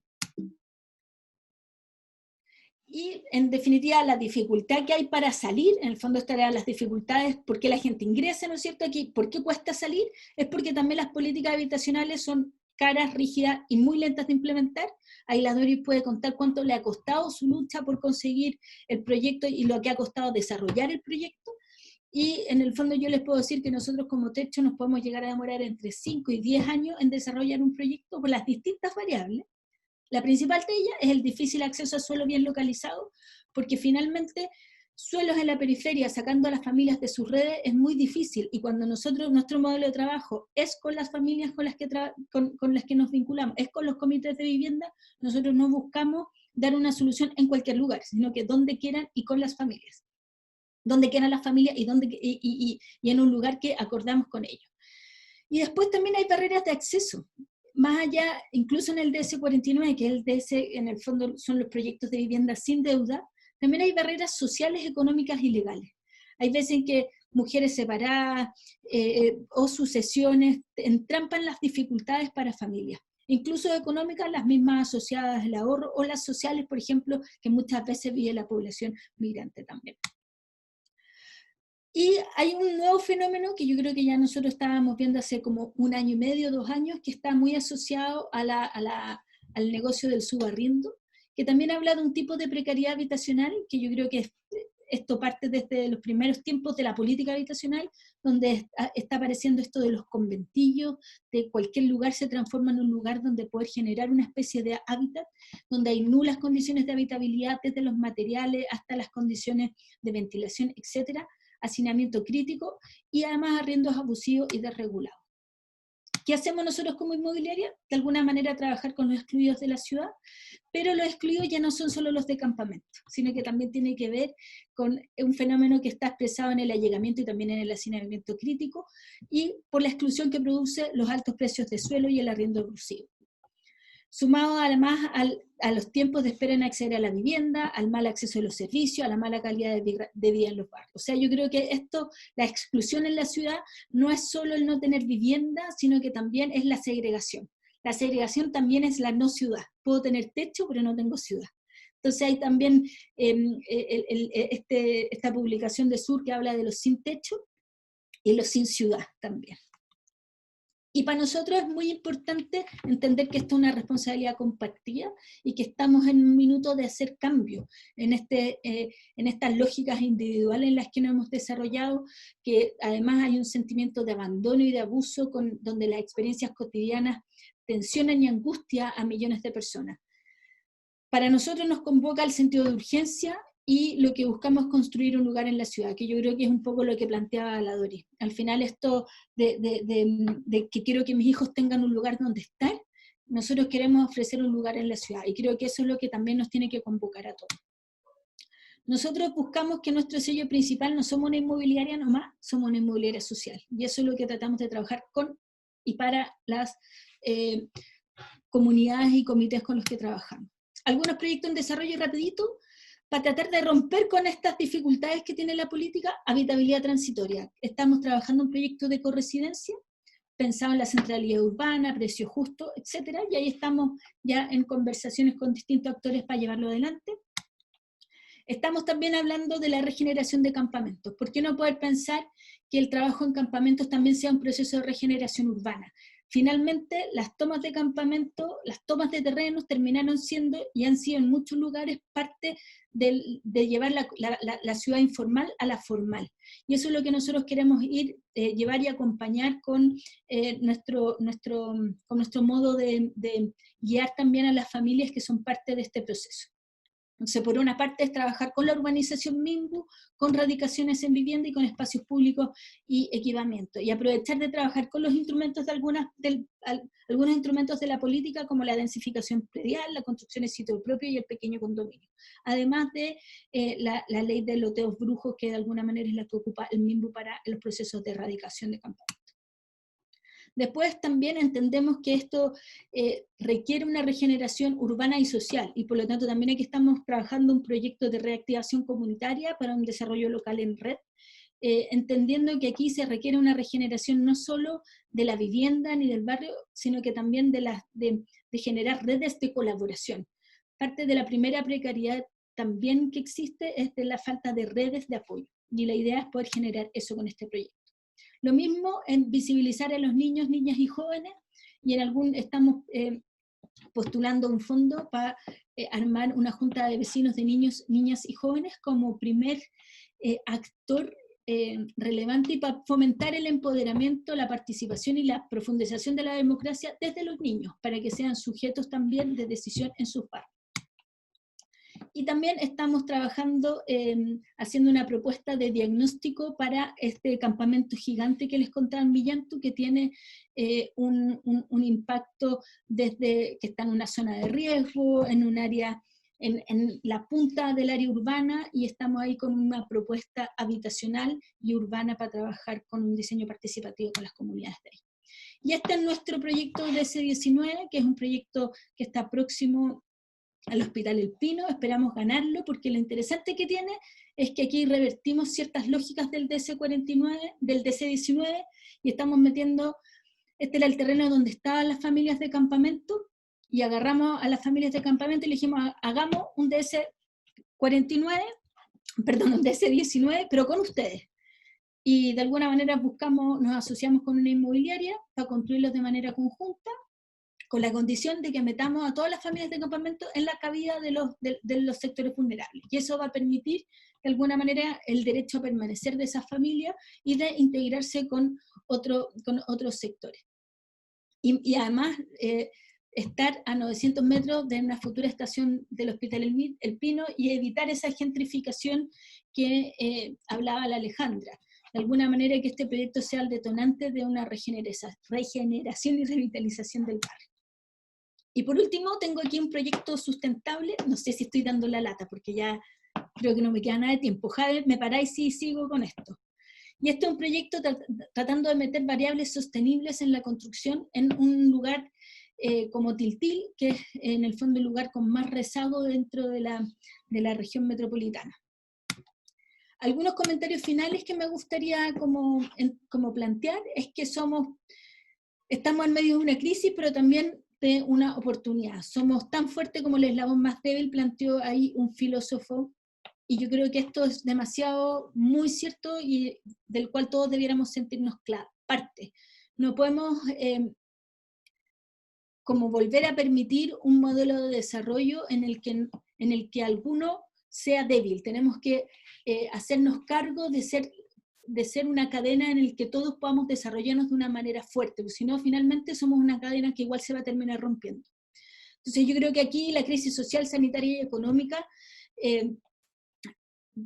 Y, en definitiva, la dificultad que hay para salir, en el fondo estarán las dificultades, por qué la gente ingresa, ¿no es cierto?, aquí, por qué cuesta salir, es porque también las políticas habitacionales son caras, rígidas y muy lentas de implementar. Ahí la Dori puede contar cuánto le ha costado su lucha por conseguir el proyecto y lo que ha costado desarrollar el proyecto. Y en el fondo yo les puedo decir que nosotros como Techo nos podemos llegar a demorar entre 5 y 10 años en desarrollar un proyecto por las distintas variables. La principal de ellas es el difícil acceso a suelo bien localizado, porque finalmente suelos en la periferia, sacando a las familias de sus redes, es muy difícil, y cuando nuestro modelo de trabajo es con las familias con las que nos vinculamos, es con los comités de vivienda, nosotros no buscamos dar una solución en cualquier lugar, sino que donde quieran y con las familias. Donde quieran las familias y en un lugar que acordamos con ellos. Y después también hay barreras de acceso. Más allá, incluso en el DS49, que es el DS, en el fondo son los proyectos de vivienda sin deuda, también hay barreras sociales, económicas y legales. Hay veces en que mujeres separadas o sucesiones entrampan las dificultades para familias, incluso económicas, las mismas asociadas al ahorro, o las sociales, por ejemplo, que muchas veces vive la población migrante también. Y hay un nuevo fenómeno que yo creo que ya nosotros estábamos viendo hace como 1 año y medio, 2 años, que está muy asociado al negocio del subarriendo, que también habla de un tipo de precariedad habitacional, que yo creo que esto parte desde los primeros tiempos de la política habitacional, donde está apareciendo esto de los conventillos, de cualquier lugar se transforma en un lugar donde poder generar una especie de hábitat, donde hay nulas condiciones de habitabilidad, desde los materiales hasta las condiciones de ventilación, etcétera, hacinamiento crítico y además arriendos abusivos y desregulados. ¿Qué hacemos nosotros como inmobiliaria? De alguna manera trabajar con los excluidos de la ciudad, pero los excluidos ya no son solo los de campamento, sino que también tiene que ver con un fenómeno que está expresado en el allegamiento y también en el hacinamiento crítico, y por la exclusión que produce los altos precios de suelo y el arriendo abusivo. Sumado además a los tiempos de espera en acceder a la vivienda, al mal acceso a los servicios, a la mala calidad de vida en los barrios. O sea, yo creo que la exclusión en la ciudad no es solo el no tener vivienda, sino que también es la segregación. La segregación también es la no ciudad. Puedo tener techo, pero no tengo ciudad. Entonces hay también esta publicación de Sur que habla de los sin techo y los sin ciudad también. Y para nosotros es muy importante entender que esto es una responsabilidad compartida y que estamos en un minuto de hacer cambio en estas lógicas individuales en las que nos hemos desarrollado, que además hay un sentimiento de abandono y de abuso donde las experiencias cotidianas tensionan y angustian a millones de personas. Para nosotros nos convoca el sentido de urgencia y lo que buscamos es construir un lugar en la ciudad, que yo creo que es un poco lo que planteaba la Dori. Al final esto de que quiero que mis hijos tengan un lugar donde estar, nosotros queremos ofrecer un lugar en la ciudad, y creo que eso es lo que también nos tiene que convocar a todos. Nosotros buscamos que nuestro sello principal no somos una inmobiliaria nomás, somos una inmobiliaria social. Y eso es lo que tratamos de trabajar con y para las comunidades y comités con los que trabajamos. Algunos proyectos en desarrollo rapidito, para tratar de romper con estas dificultades que tiene la política. Habitabilidad transitoria. Estamos trabajando un proyecto de corresidencia, pensado en la centralidad urbana, precio justo, etc. Y ahí estamos ya en conversaciones con distintos actores para llevarlo adelante. Estamos también hablando de la regeneración de campamentos. ¿Por qué no poder pensar que el trabajo en campamentos también sea un proceso de regeneración urbana? Finalmente, las tomas de campamento, las tomas de terrenos terminaron siendo, y han sido en muchos lugares, parte de llevar la ciudad informal a la formal. Y eso es lo que nosotros queremos llevar y acompañar con nuestro modo de guiar también a las familias que son parte de este proceso. Entonces, por una parte es trabajar con la urbanización MIMBU, con radicaciones en vivienda y con espacios públicos y equipamiento, y aprovechar de trabajar con los instrumentos de algunos instrumentos de la política, como la densificación predial, la construcción en sitio propio y el pequeño condominio. Además de la ley de loteos brujos, que de alguna manera es la que ocupa el MIMBU para los procesos de erradicación de campamentos. Después también entendemos que esto requiere una regeneración urbana y social, y por lo tanto también aquí estamos trabajando un proyecto de reactivación comunitaria para un desarrollo local en red, entendiendo que aquí se requiere una regeneración no solo de la vivienda ni del barrio, sino que también de generar redes de colaboración. Parte de la primera precariedad también que existe es de la falta de redes de apoyo, y la idea es poder generar eso con este proyecto. Lo mismo en visibilizar a los niños, niñas y jóvenes, y estamos postulando un fondo para armar una junta de vecinos de niños, niñas y jóvenes como primer actor relevante, y para fomentar el empoderamiento, la participación y la profundización de la democracia desde los niños, para que sean sujetos también de decisión en sus barrios. Y también estamos trabajando, haciendo una propuesta de diagnóstico para este campamento gigante que les contaba en Villantu, que tiene un impacto desde que está en una zona de riesgo, en un área, en la punta del área urbana, y estamos ahí con una propuesta habitacional y urbana para trabajar con un diseño participativo con las comunidades de ahí. Y este es nuestro proyecto DC19, que es un proyecto que está próximo al Hospital El Pino. Esperamos ganarlo, porque lo interesante que tiene es que aquí revertimos ciertas lógicas del DC49, del DC19, y estamos metiendo, este era el terreno donde estaban las familias de campamento, y agarramos a las familias de campamento y le dijimos, hagamos un DC49, perdón, un DC19, pero con ustedes. Y de alguna manera nos asociamos con una inmobiliaria para construirlos de manera conjunta, con la condición de que metamos a todas las familias de campamento en la cabida de los sectores vulnerables. Y eso va a permitir, de alguna manera, el derecho a permanecer de esas familias y de integrarse con otros sectores. Y además, estar a 900 metros de una futura estación del Hospital El Pino, y evitar esa gentrificación que hablaba la Alejandra. De alguna manera, que este proyecto sea el detonante de una regeneración y revitalización del barrio. Y por último, tengo aquí un proyecto sustentable. No sé si estoy dando la lata, porque ya creo que no me queda nada de tiempo. Javier, me paráis si sigo con esto. Y este es un proyecto tratando de meter variables sostenibles en la construcción en un lugar como Tiltil, que es en el fondo el lugar con más rezago dentro de la región metropolitana. Algunos comentarios finales que me gustaría como plantear es que estamos en medio de una crisis, pero también de una oportunidad. Somos tan fuertes como el eslabón más débil, planteó ahí un filósofo, y yo creo que esto es demasiado muy cierto, y del cual todos debiéramos sentirnos parte. No podemos como volver a permitir un modelo de desarrollo en el que alguno sea débil. Tenemos que hacernos cargo de ser una cadena en el que todos podamos desarrollarnos de una manera fuerte, porque si no, finalmente somos una cadena que igual se va a terminar rompiendo. Entonces yo creo que aquí la crisis social, sanitaria y económica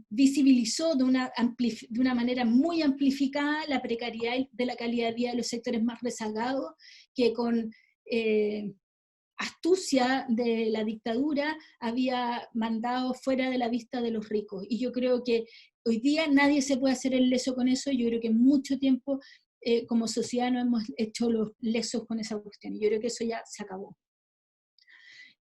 visibilizó de una manera muy amplificada la precariedad de la calidad de vida de los sectores más rezagados, que con astucia de la dictadura había mandado fuera de la vista de los ricos. Y yo creo que hoy día nadie se puede hacer el leso con eso. Yo creo que mucho tiempo como sociedad no hemos hecho los lesos con esa cuestión. Y yo creo que eso ya se acabó.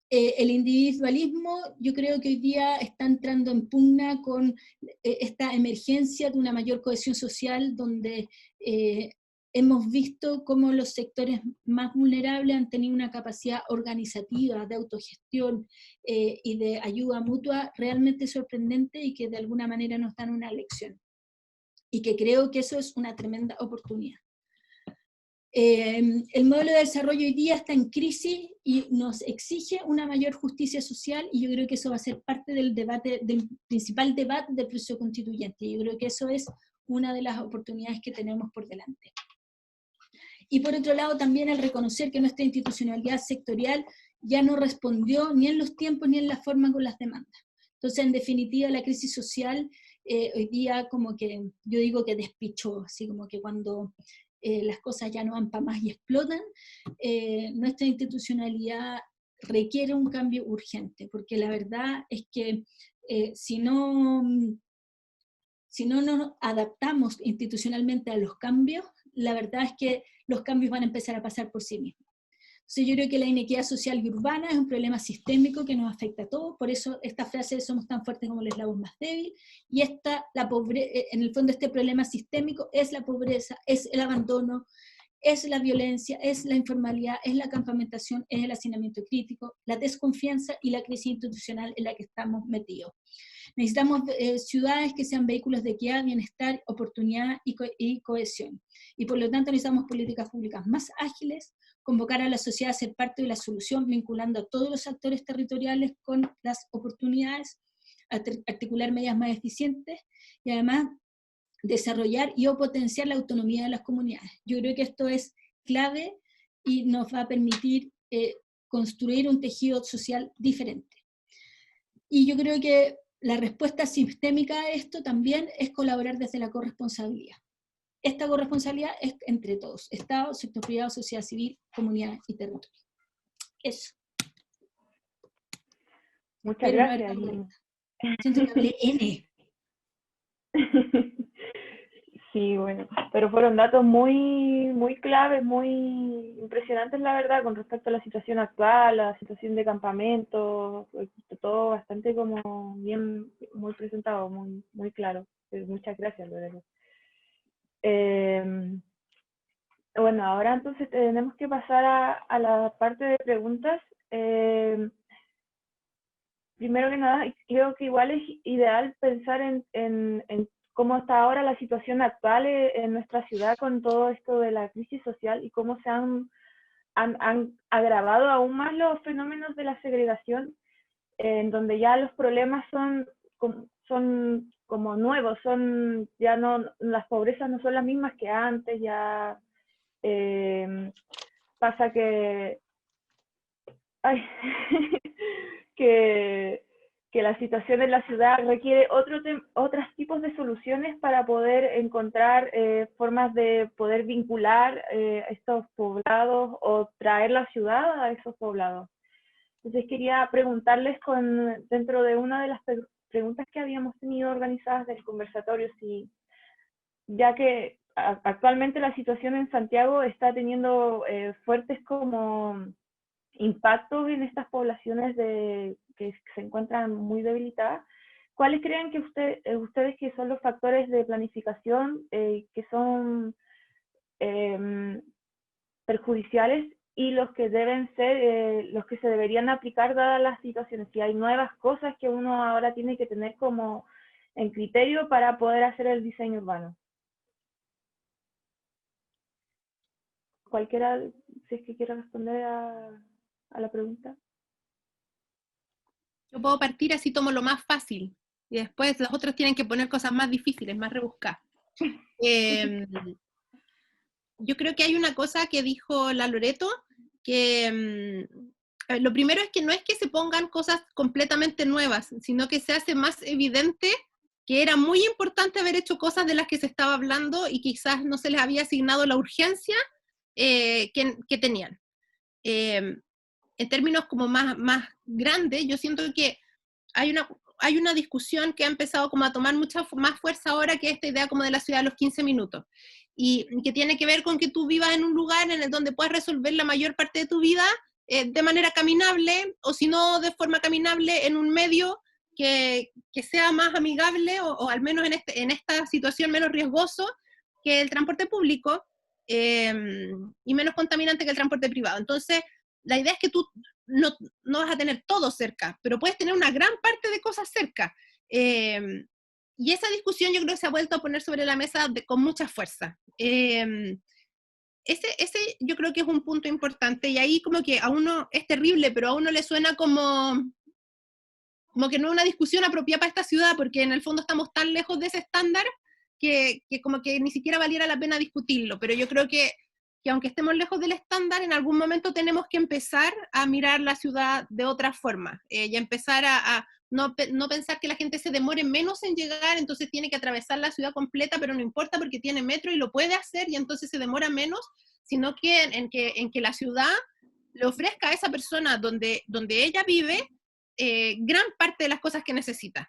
El individualismo, yo creo que hoy día está entrando en pugna con esta emergencia de una mayor cohesión social, donde hemos visto cómo los sectores más vulnerables han tenido una capacidad organizativa, de autogestión y de ayuda mutua realmente sorprendente, y que de alguna manera nos dan una lección. Y que creo que eso es una tremenda oportunidad. El modelo de desarrollo hoy día está en crisis y nos exige una mayor justicia social, y yo creo que eso va a ser parte del debate, del principal debate del proceso constituyente. Yo creo que eso es una de las oportunidades que tenemos por delante. Y por otro lado también el reconocer que nuestra institucionalidad sectorial ya no respondió ni en los tiempos ni en la forma con las demandas. Entonces, en definitiva, la crisis social hoy día como que, yo digo que despichó, así como que cuando las cosas ya no van para más y explotan, nuestra institucionalidad requiere un cambio urgente, porque la verdad es que si no nos adaptamos institucionalmente a los cambios, la verdad es que los cambios van a empezar a pasar por sí mismos. Entonces yo creo que la inequidad social y urbana es un problema sistémico que nos afecta a todos, por eso esta frase de somos tan fuertes como el eslabón más débil, y en el fondo este problema sistémico es la pobreza, es el abandono, es la violencia, es la informalidad, es la campamentación, es el hacinamiento crítico, la desconfianza y la crisis institucional en la que estamos metidos. Necesitamos ciudades que sean vehículos de equidad, bienestar, oportunidad y cohesión. Y por lo tanto necesitamos políticas públicas más ágiles, convocar a la sociedad a ser parte de la solución, vinculando a todos los actores territoriales con las oportunidades, articular medidas más eficientes y además desarrollar y o potenciar la autonomía de las comunidades. Yo creo que esto es clave y nos va a permitir construir un tejido social diferente. Y yo creo que la respuesta sistémica a esto también es colaborar desde la corresponsabilidad. Esta corresponsabilidad es entre todos, Estado, sector privado, sociedad civil, comunidad y territorio. Eso. Muchas gracias. Siento que hablé N. Sí, bueno, pero fueron datos muy claves, muy impresionantes, la verdad, con respecto a la situación actual, la situación de campamentos, todo bastante como bien, muy presentado, muy claro. Muchas gracias, Lorena. Bueno, ahora entonces tenemos que pasar a la parte de preguntas. Primero que nada, creo que igual es ideal pensar en cómo está ahora la situación actual en nuestra ciudad con todo esto de la crisis social y cómo se han agravado aún más los fenómenos de la segregación, en donde ya los problemas son como nuevos, ya no, las pobrezas no son las mismas que antes, ya pasa que que la situación en la ciudad requiere otros tipos de soluciones para poder encontrar formas de poder vincular estos poblados o traer la ciudad a esos poblados. Entonces quería preguntarles dentro de una de las preguntas que habíamos tenido organizadas del conversatorio, ya que actualmente la situación en Santiago está teniendo fuertes como impactos en estas poblaciones que se encuentran muy debilitadas, ¿cuáles creen que ustedes que son los factores de planificación que son perjudiciales y los que deben ser, los que se deberían aplicar dadas las situaciones? Si hay nuevas cosas que uno ahora tiene que tener como en criterio para poder hacer el diseño urbano. Cualquiera, si es que quiera responder a la pregunta. Yo puedo partir, así tomo lo más fácil y después los otros tienen que poner cosas más difíciles, más rebuscadas. Yo creo que hay una cosa que dijo la Loreto, que lo primero es que no es que se pongan cosas completamente nuevas, sino que se hace más evidente que era muy importante haber hecho cosas de las que se estaba hablando y quizás no se les había asignado la urgencia que tenían. en términos como más grandes, yo siento que hay una discusión que ha empezado como a tomar mucha más fuerza ahora, que esta idea como de la ciudad de los 15 minutos, y que tiene que ver con que tú vivas en un lugar en el donde puedes resolver la mayor parte de tu vida de manera caminable, o si no de forma caminable, en un medio que sea más amigable, o al menos en esta situación menos riesgoso que el transporte público, y menos contaminante que el transporte privado. Entonces, la idea es que tú no vas a tener todo cerca, pero puedes tener una gran parte de cosas cerca. Y esa discusión yo creo que se ha vuelto a poner sobre la mesa con mucha fuerza. Ese yo creo que es un punto importante, y ahí como que a uno es terrible, pero a uno le suena como que no es una discusión apropiada para esta ciudad, porque en el fondo estamos tan lejos de ese estándar que como que ni siquiera valiera la pena discutirlo. Pero yo creo que aunque estemos lejos del estándar, en algún momento tenemos que empezar a mirar la ciudad de otra forma, y empezar a no pensar que la gente se demore menos en llegar, entonces tiene que atravesar la ciudad completa, pero no importa porque tiene metro y lo puede hacer, y entonces se demora menos, sino que en que la ciudad le ofrezca a esa persona donde ella vive gran parte de las cosas que necesita.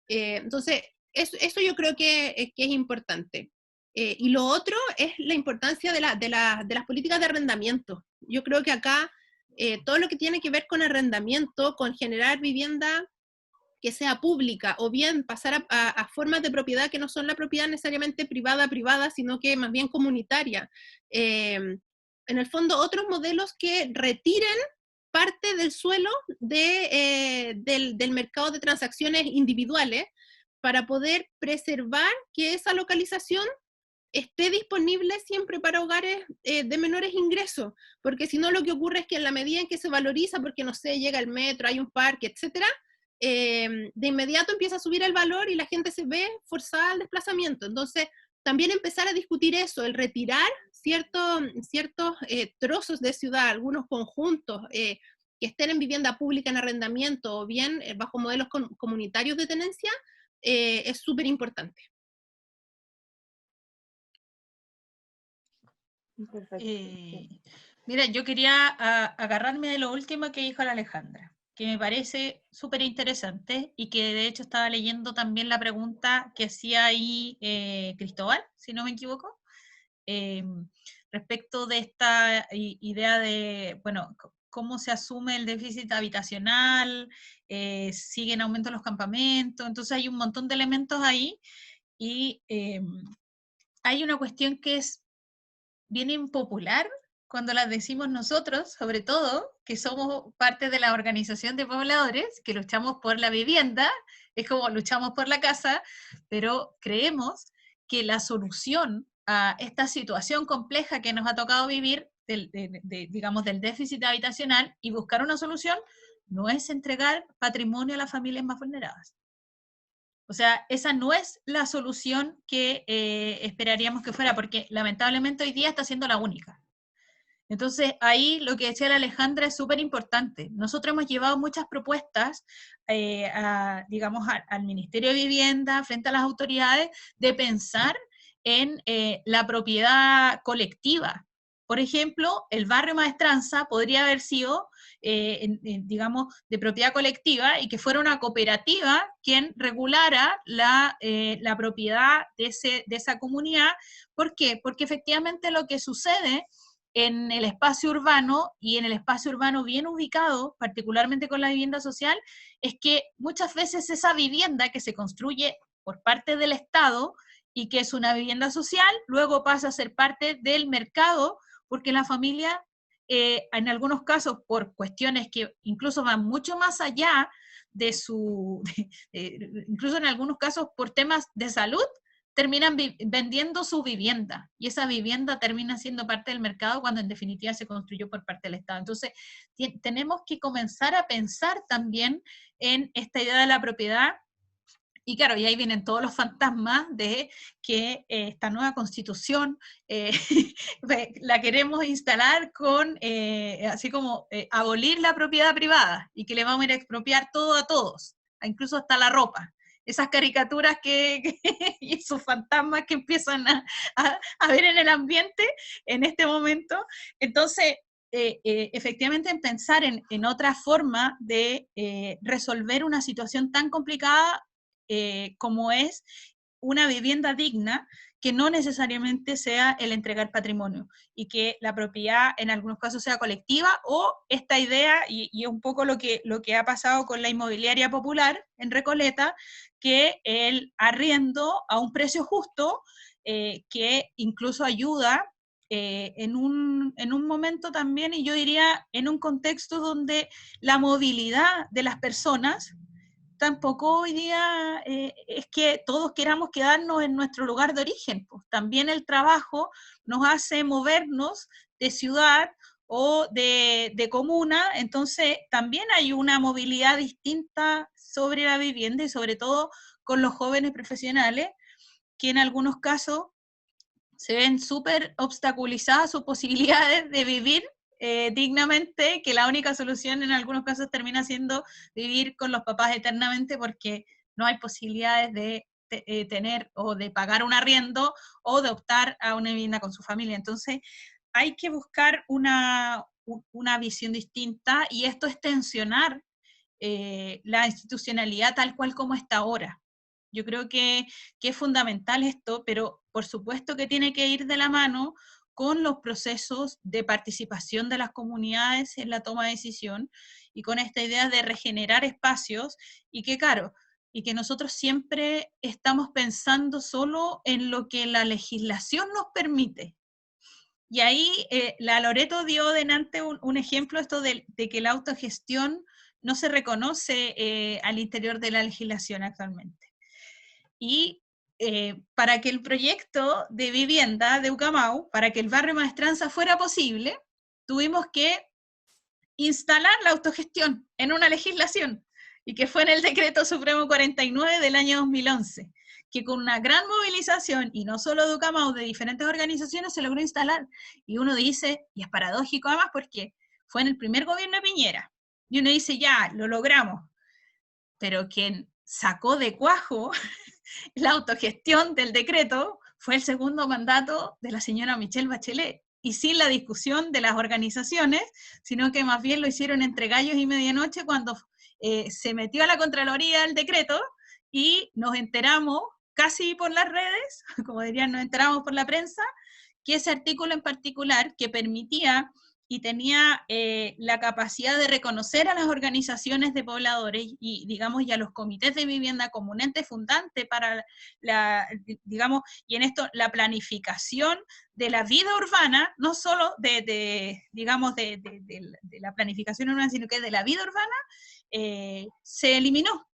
Entonces, eso yo creo que es importante. Y lo otro es la importancia de las políticas de arrendamiento. Yo creo que acá todo lo que tiene que ver con arrendamiento, con generar vivienda que sea pública, o bien pasar a formas de propiedad que no son la propiedad necesariamente privada, sino que más bien comunitaria. En el fondo, otros modelos que retiren parte del suelo del mercado de transacciones individuales, para poder preservar que esa localización esté disponible siempre para hogares de menores ingresos, porque si no, lo que ocurre es que en la medida en que se valoriza, porque no sé, llega el metro, hay un parque, etcétera, de inmediato empieza a subir el valor y la gente se ve forzada al desplazamiento. Entonces, también empezar a discutir eso, el retirar ciertos trozos de ciudad, algunos conjuntos que estén en vivienda pública en arrendamiento, o bien bajo modelos comunitarios de tenencia, es súper importante. Mira, yo quería agarrarme de lo último que dijo la Alejandra, que me parece súper interesante, y que de hecho estaba leyendo también la pregunta que hacía ahí Cristóbal, si no me equivoco, respecto de esta idea de, bueno, cómo se asume el déficit habitacional, siguen aumentando los campamentos, entonces hay un montón de elementos ahí, y hay una cuestión que es bien impopular cuando las decimos nosotros, sobre todo, que somos parte de la organización de pobladores, que luchamos por la vivienda, es como luchamos por la casa, pero creemos que la solución a esta situación compleja que nos ha tocado vivir, digamos, del déficit habitacional, y buscar una solución, no es entregar patrimonio a las familias más vulneradas. O sea, esa no es la solución que esperaríamos que fuera, porque lamentablemente hoy día está siendo la única. Entonces, ahí lo que decía la Alejandra es súper importante. Nosotros hemos llevado muchas propuestas, digamos, al Ministerio de Vivienda, frente a las autoridades, de pensar en la propiedad colectiva. Por ejemplo, el barrio Maestranza podría haber sido, digamos, de propiedad colectiva, y que fuera una cooperativa quien regulara la propiedad de esa comunidad. ¿Por qué? Porque efectivamente lo que sucede en el espacio urbano, y en el espacio urbano bien ubicado, particularmente con la vivienda social, es que muchas veces esa vivienda que se construye por parte del Estado, y que es una vivienda social, luego pasa a ser parte del mercado, porque la familia, en algunos casos, por cuestiones que incluso van mucho más allá de incluso en algunos casos por temas de salud, terminan vendiendo su vivienda, y esa vivienda termina siendo parte del mercado cuando en definitiva se construyó por parte del Estado. Entonces, tenemos que comenzar a pensar también en esta idea de la propiedad. Y claro, y ahí vienen todos los fantasmas de que esta nueva constitución la queremos instalar con, así como, abolir la propiedad privada, y que le vamos a ir a expropiar todo a todos, incluso hasta la ropa. Esas caricaturas y esos fantasmas que empiezan a ver en el ambiente en este momento. Entonces, efectivamente en pensar en otra forma de resolver una situación tan complicada como es una vivienda digna, que no necesariamente sea el entregar patrimonio, y que la propiedad en algunos casos sea colectiva, o esta idea, y un poco lo que ha pasado con la inmobiliaria popular en Recoleta, que el arriendo a un precio justo, que incluso ayuda en un momento también, y yo diría en un contexto donde la movilidad de las personas tampoco hoy día es que todos queramos quedarnos en nuestro lugar de origen, pues también el trabajo nos hace movernos de ciudad o de comuna, entonces también hay una movilidad distinta sobre la vivienda, y sobre todo con los jóvenes profesionales, que en algunos casos se ven súper obstaculizadas sus posibilidades de vivir dignamente, que la única solución en algunos casos termina siendo vivir con los papás eternamente, porque no hay posibilidades de tener o de pagar un arriendo o de optar a una vivienda con su familia. Entonces hay que buscar una visión distinta, y esto es tensionar la institucionalidad tal cual como está ahora. Yo creo que es fundamental esto, pero por supuesto que tiene que ir de la mano con los procesos de participación de las comunidades en la toma de decisión, y con esta idea de regenerar espacios, y que claro, y que nosotros siempre estamos pensando solo en lo que la legislación nos permite. Y ahí la Loreto dio delante un ejemplo, esto de que la autogestión no se reconoce al interior de la legislación actualmente. Y para que el proyecto de vivienda de Ucamau, para que el barrio Maestranza fuera posible, tuvimos que instalar la autogestión en una legislación, y que fue en el Decreto Supremo 49 del año 2011, que con una gran movilización, y no solo de Ucamau, de diferentes organizaciones, se logró instalar. Y uno dice, y es paradójico además, porque fue en el primer gobierno de Piñera, y uno dice, ya, lo logramos, pero quien sacó de cuajo la autogestión del decreto fue el segundo mandato de la señora Michelle Bachelet, y sin la discusión de las organizaciones, sino que más bien lo hicieron entre gallos y medianoche, cuando se metió a la Contraloría el decreto, y nos enteramos casi por las redes, como dirían, nos enteramos por la prensa, que ese artículo en particular, que permitía y tenía la capacidad de reconocer a las organizaciones de pobladores y, digamos, y a los comités de vivienda como un ente fundante para digamos, y en esto la planificación de la vida urbana, no solo digamos, de la planificación urbana, sino que de la vida urbana, se eliminó.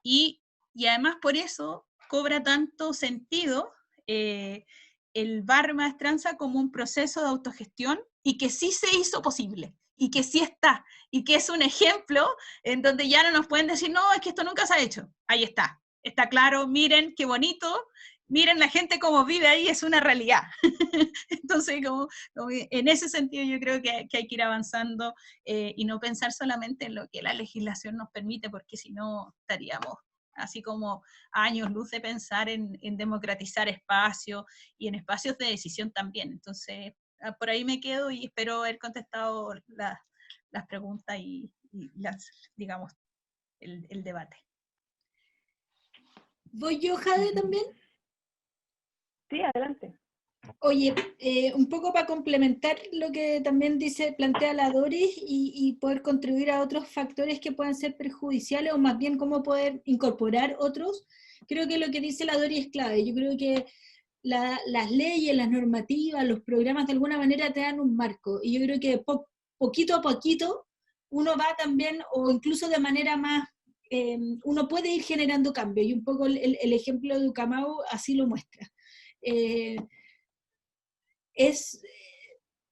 Y además por eso cobra tanto sentido el barrio Maestranza como un proceso de autogestión, y que sí se hizo posible, y que sí está, y que es un ejemplo en donde ya no nos pueden decir, no, es que esto nunca se ha hecho. Ahí está claro, miren qué bonito, miren la gente cómo vive ahí, es una realidad. Entonces, como en ese sentido yo creo que hay que ir avanzando y no pensar solamente en lo que la legislación nos permite, porque si no estaríamos así como años luz de pensar en democratizar espacios, y en espacios de decisión también. Entonces, por ahí me quedo, y espero haber contestado las preguntas y digamos, el debate. ¿Voy yo, Jade, también? Sí, adelante. Oye, un poco para complementar lo que también plantea la Doris, y poder contribuir a otros factores que puedan ser perjudiciales, o más bien cómo poder incorporar otros. Creo que lo que dice la Doris es clave. Yo creo que las leyes, las normativas, los programas de alguna manera te dan un marco, y yo creo que poquito a poquito uno va también, o incluso de manera más, uno puede ir generando cambios, y un poco el ejemplo de Ucamau así lo muestra. Es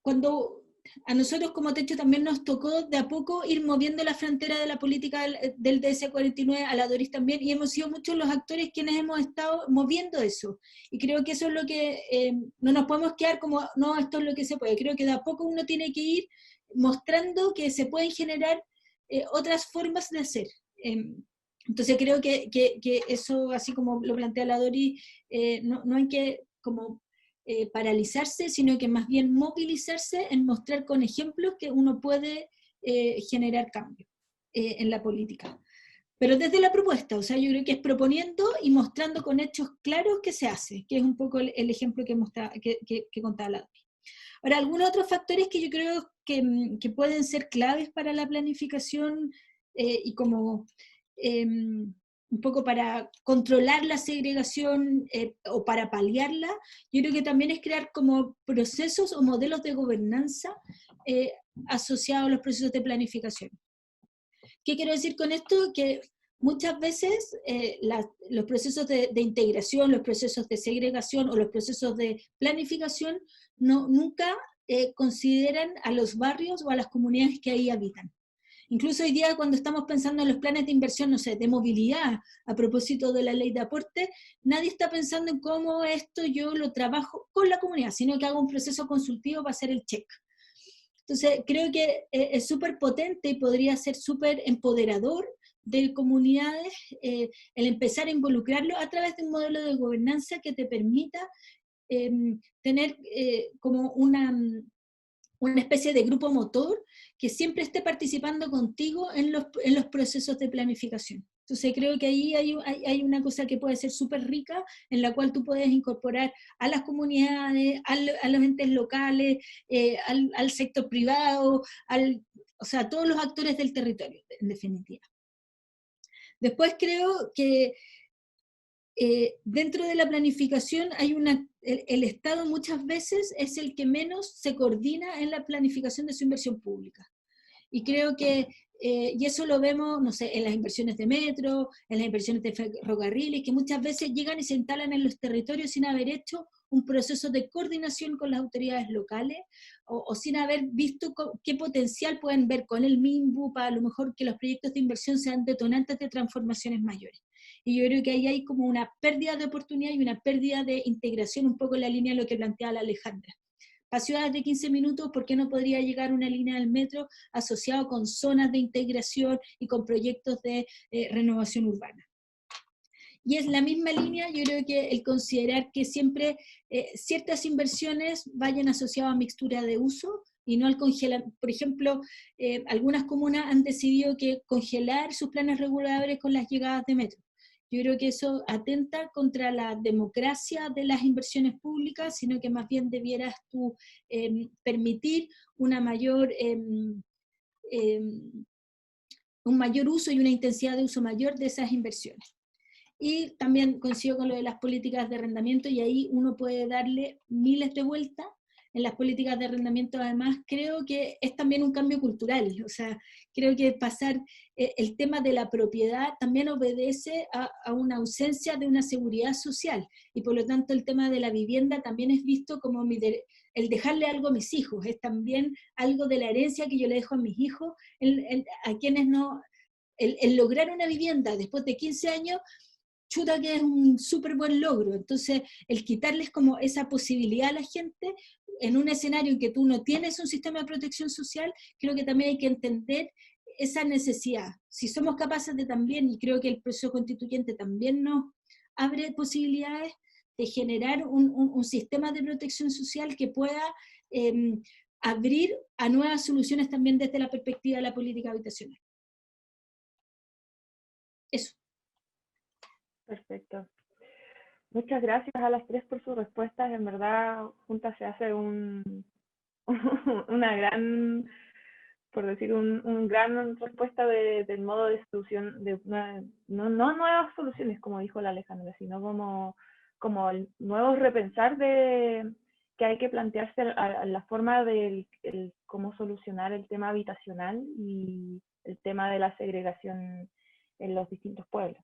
cuando a nosotros como Techo también nos tocó de a poco ir moviendo la frontera de la política del DS49, a la Doris también, y hemos sido muchos los actores quienes hemos estado moviendo eso, y creo que eso es lo que no nos podemos quedar como, no, esto es lo que se puede. Creo que de a poco uno tiene que ir mostrando que se pueden generar otras formas de hacer. Entonces creo que eso, así como lo plantea la Doris, no hay que como paralizarse, sino que más bien movilizarse en mostrar con ejemplos que uno puede generar cambio en la política. Pero desde la propuesta, o sea, yo creo que es proponiendo y mostrando con hechos claros que se hace, que es un poco el ejemplo que contaba la Dori. Ahora, algunos otros factores que yo creo que pueden ser claves para la planificación y como un poco para controlar la segregación o para paliarla, yo creo que también es crear como procesos o modelos de gobernanza asociados a los procesos de planificación. ¿Qué quiero decir con esto? Que muchas veces los procesos de integración, los procesos de segregación o los procesos de planificación nunca consideran a los barrios o a las comunidades que ahí habitan. Incluso hoy día cuando estamos pensando en los planes de inversión, no sé, de movilidad, a propósito de la ley de aporte, nadie está pensando en cómo esto yo lo trabajo con la comunidad, sino que hago un proceso consultivo para hacer el check. Entonces, creo que es súper potente y podría ser súper empoderador de comunidades el empezar a involucrarlo a través de un modelo de gobernanza que te permita tener como una especie de grupo motor que siempre esté participando contigo en los procesos de planificación. Entonces creo que ahí hay una cosa que puede ser súper rica, en la cual tú puedes incorporar a las comunidades, a los entes locales, al sector privado, o sea, a todos los actores del territorio, en definitiva. Después creo que dentro de la planificación hay el Estado muchas veces es el que menos se coordina en la planificación de su inversión pública. Y creo que, y eso lo vemos, no sé, en las inversiones de metro, en las inversiones de ferrocarriles, que muchas veces llegan y se instalan en los territorios sin haber hecho un proceso de coordinación con las autoridades locales, o sin haber visto qué potencial pueden ver con el MIMBU para a lo mejor que los proyectos de inversión sean detonantes de transformaciones mayores. Y yo creo que ahí hay como una pérdida de oportunidad y una pérdida de integración, un poco en la línea de lo que planteaba la Alejandra. Para ciudades de 15 minutos, ¿por qué no podría llegar una línea del metro asociado con zonas de integración y con proyectos de renovación urbana? Y es la misma línea, yo creo que el considerar que siempre ciertas inversiones vayan asociadas a mixtura de uso y no al congelar. Por ejemplo, algunas comunas han decidido que congelar sus planes reguladores con las llegadas de metro. Yo creo que eso atenta contra la democracia de las inversiones públicas, sino que más bien debieras tú permitir un mayor uso y una intensidad de uso mayor de esas inversiones. Y también coincido con lo de las políticas de arrendamiento, y ahí uno puede darle miles de vueltas. En las políticas de arrendamiento, además, creo que es también un cambio cultural. O sea, creo que pasar el tema de la propiedad también obedece a una ausencia de una seguridad social, y por lo tanto el tema de la vivienda también es visto como el dejarle algo a mis hijos, es también algo de la herencia que yo le dejo a mis hijos, a quienes no, el lograr una vivienda después de 15 años, chuta que es un súper buen logro. Entonces, el quitarles como esa posibilidad a la gente, en un escenario en que tú no tienes un sistema de protección social, creo que también hay que entender esa necesidad. Si somos capaces de también, y creo que el proceso constituyente también nos abre posibilidades de generar un sistema de protección social que pueda abrir a nuevas soluciones también desde la perspectiva de la política habitacional. Eso. Perfecto. Muchas gracias a las tres por sus respuestas. En verdad, juntas se hace una gran, por decir, un gran respuesta del modo de solución, no nuevas soluciones, como dijo la Alejandra, sino como el nuevo repensar de que hay que plantearse la forma de cómo solucionar el tema habitacional y el tema de la segregación en los distintos pueblos.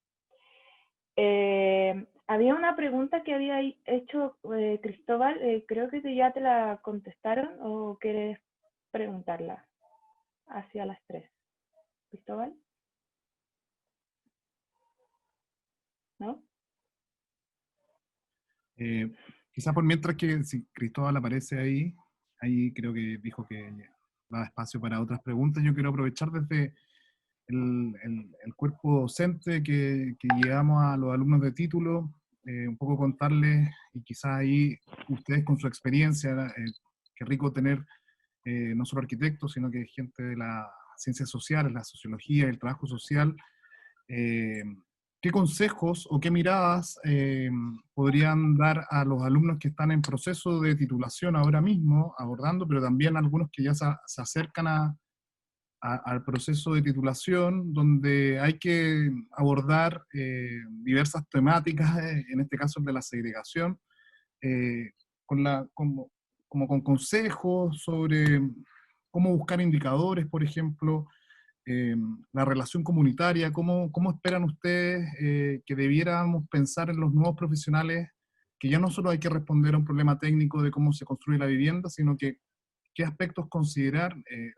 Había una pregunta que había hecho Cristóbal, creo que ya te la contestaron, o quieres preguntarla hacia las tres. ¿Cristóbal? ¿No? Quizás por mientras que si Cristóbal aparece ahí creo que dijo que da espacio para otras preguntas. Yo quiero aprovechar desde el cuerpo docente que llevamos a los alumnos de título, un poco contarles, y quizás ahí ustedes con su experiencia, qué rico tener no solo arquitectos, sino que gente de las ciencias sociales, la sociología, el trabajo social. ¿Qué consejos o qué miradas podrían dar a los alumnos que están en proceso de titulación ahora mismo, abordando, pero también algunos que ya se acercan al proceso de titulación, donde hay que abordar diversas temáticas, en este caso el de la segregación, con como con consejos sobre cómo buscar indicadores, por ejemplo, la relación comunitaria, cómo esperan ustedes que debiéramos pensar en los nuevos profesionales, que ya no solo hay que responder a un problema técnico de cómo se construye la vivienda, sino que qué aspectos considerar.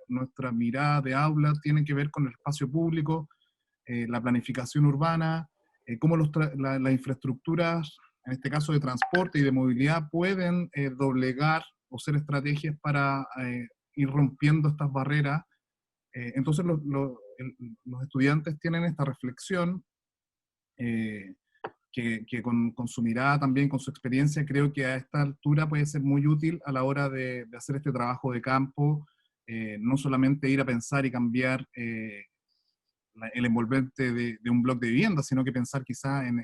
Nuestra mirada de aula tiene que ver con el espacio público, la planificación urbana, cómo las infraestructuras, en este caso de transporte y de movilidad, pueden doblegar o ser estrategias para ir rompiendo estas barreras. Entonces los estudiantes tienen esta reflexión que con su mirada también, con su experiencia, creo que a esta altura puede ser muy útil a la hora de hacer este trabajo de campo, no solamente ir a pensar y cambiar el envolvente de un bloque de vivienda, sino que pensar quizá en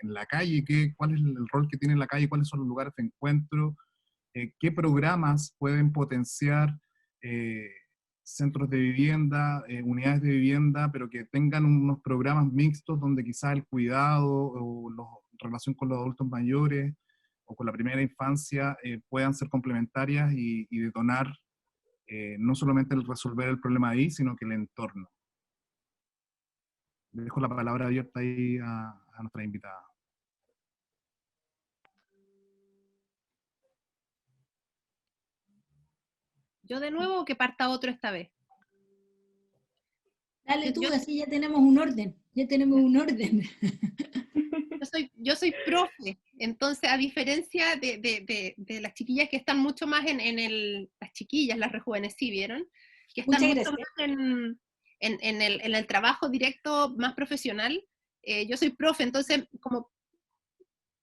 la calle, cuál es el rol que tiene la calle, cuáles son los lugares de encuentro, qué programas pueden potenciar centros de vivienda, unidades de vivienda, pero que tengan unos programas mixtos donde quizá el cuidado o relación con los adultos mayores o con la primera infancia puedan ser complementarias y detonar no solamente el resolver el problema ahí, sino que el entorno. Le dejo la palabra abierta ahí a nuestra invitada. ¿Yo de nuevo o que parta otro esta vez? Dale tú, así ya tenemos un orden, ya tenemos un orden. Yo soy profe, entonces a diferencia de las chiquillas que están mucho más las chiquillas, las rejuvenecí, ¿vieron? Que están mucho más en el trabajo directo más profesional. Yo soy profe, entonces como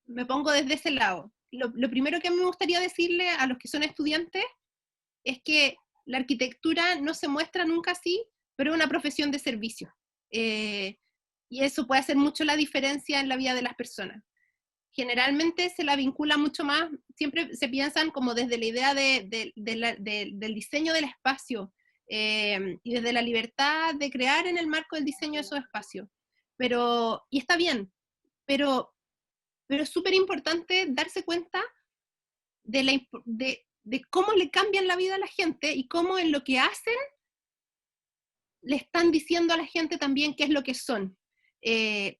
me pongo desde ese lado. Lo primero que me gustaría decirle a los que son estudiantes es que la arquitectura no se muestra nunca así, pero es una profesión de servicio. Y eso puede hacer mucho la diferencia en la vida de las personas. Generalmente se la vincula mucho más, siempre se piensan como desde la idea del diseño del espacio y desde la libertad de crear en el marco del diseño de esos espacios. Y está bien, pero es súper importante darse cuenta de cómo le cambian la vida a la gente y cómo en lo que hacen le están diciendo a la gente también qué es lo que son.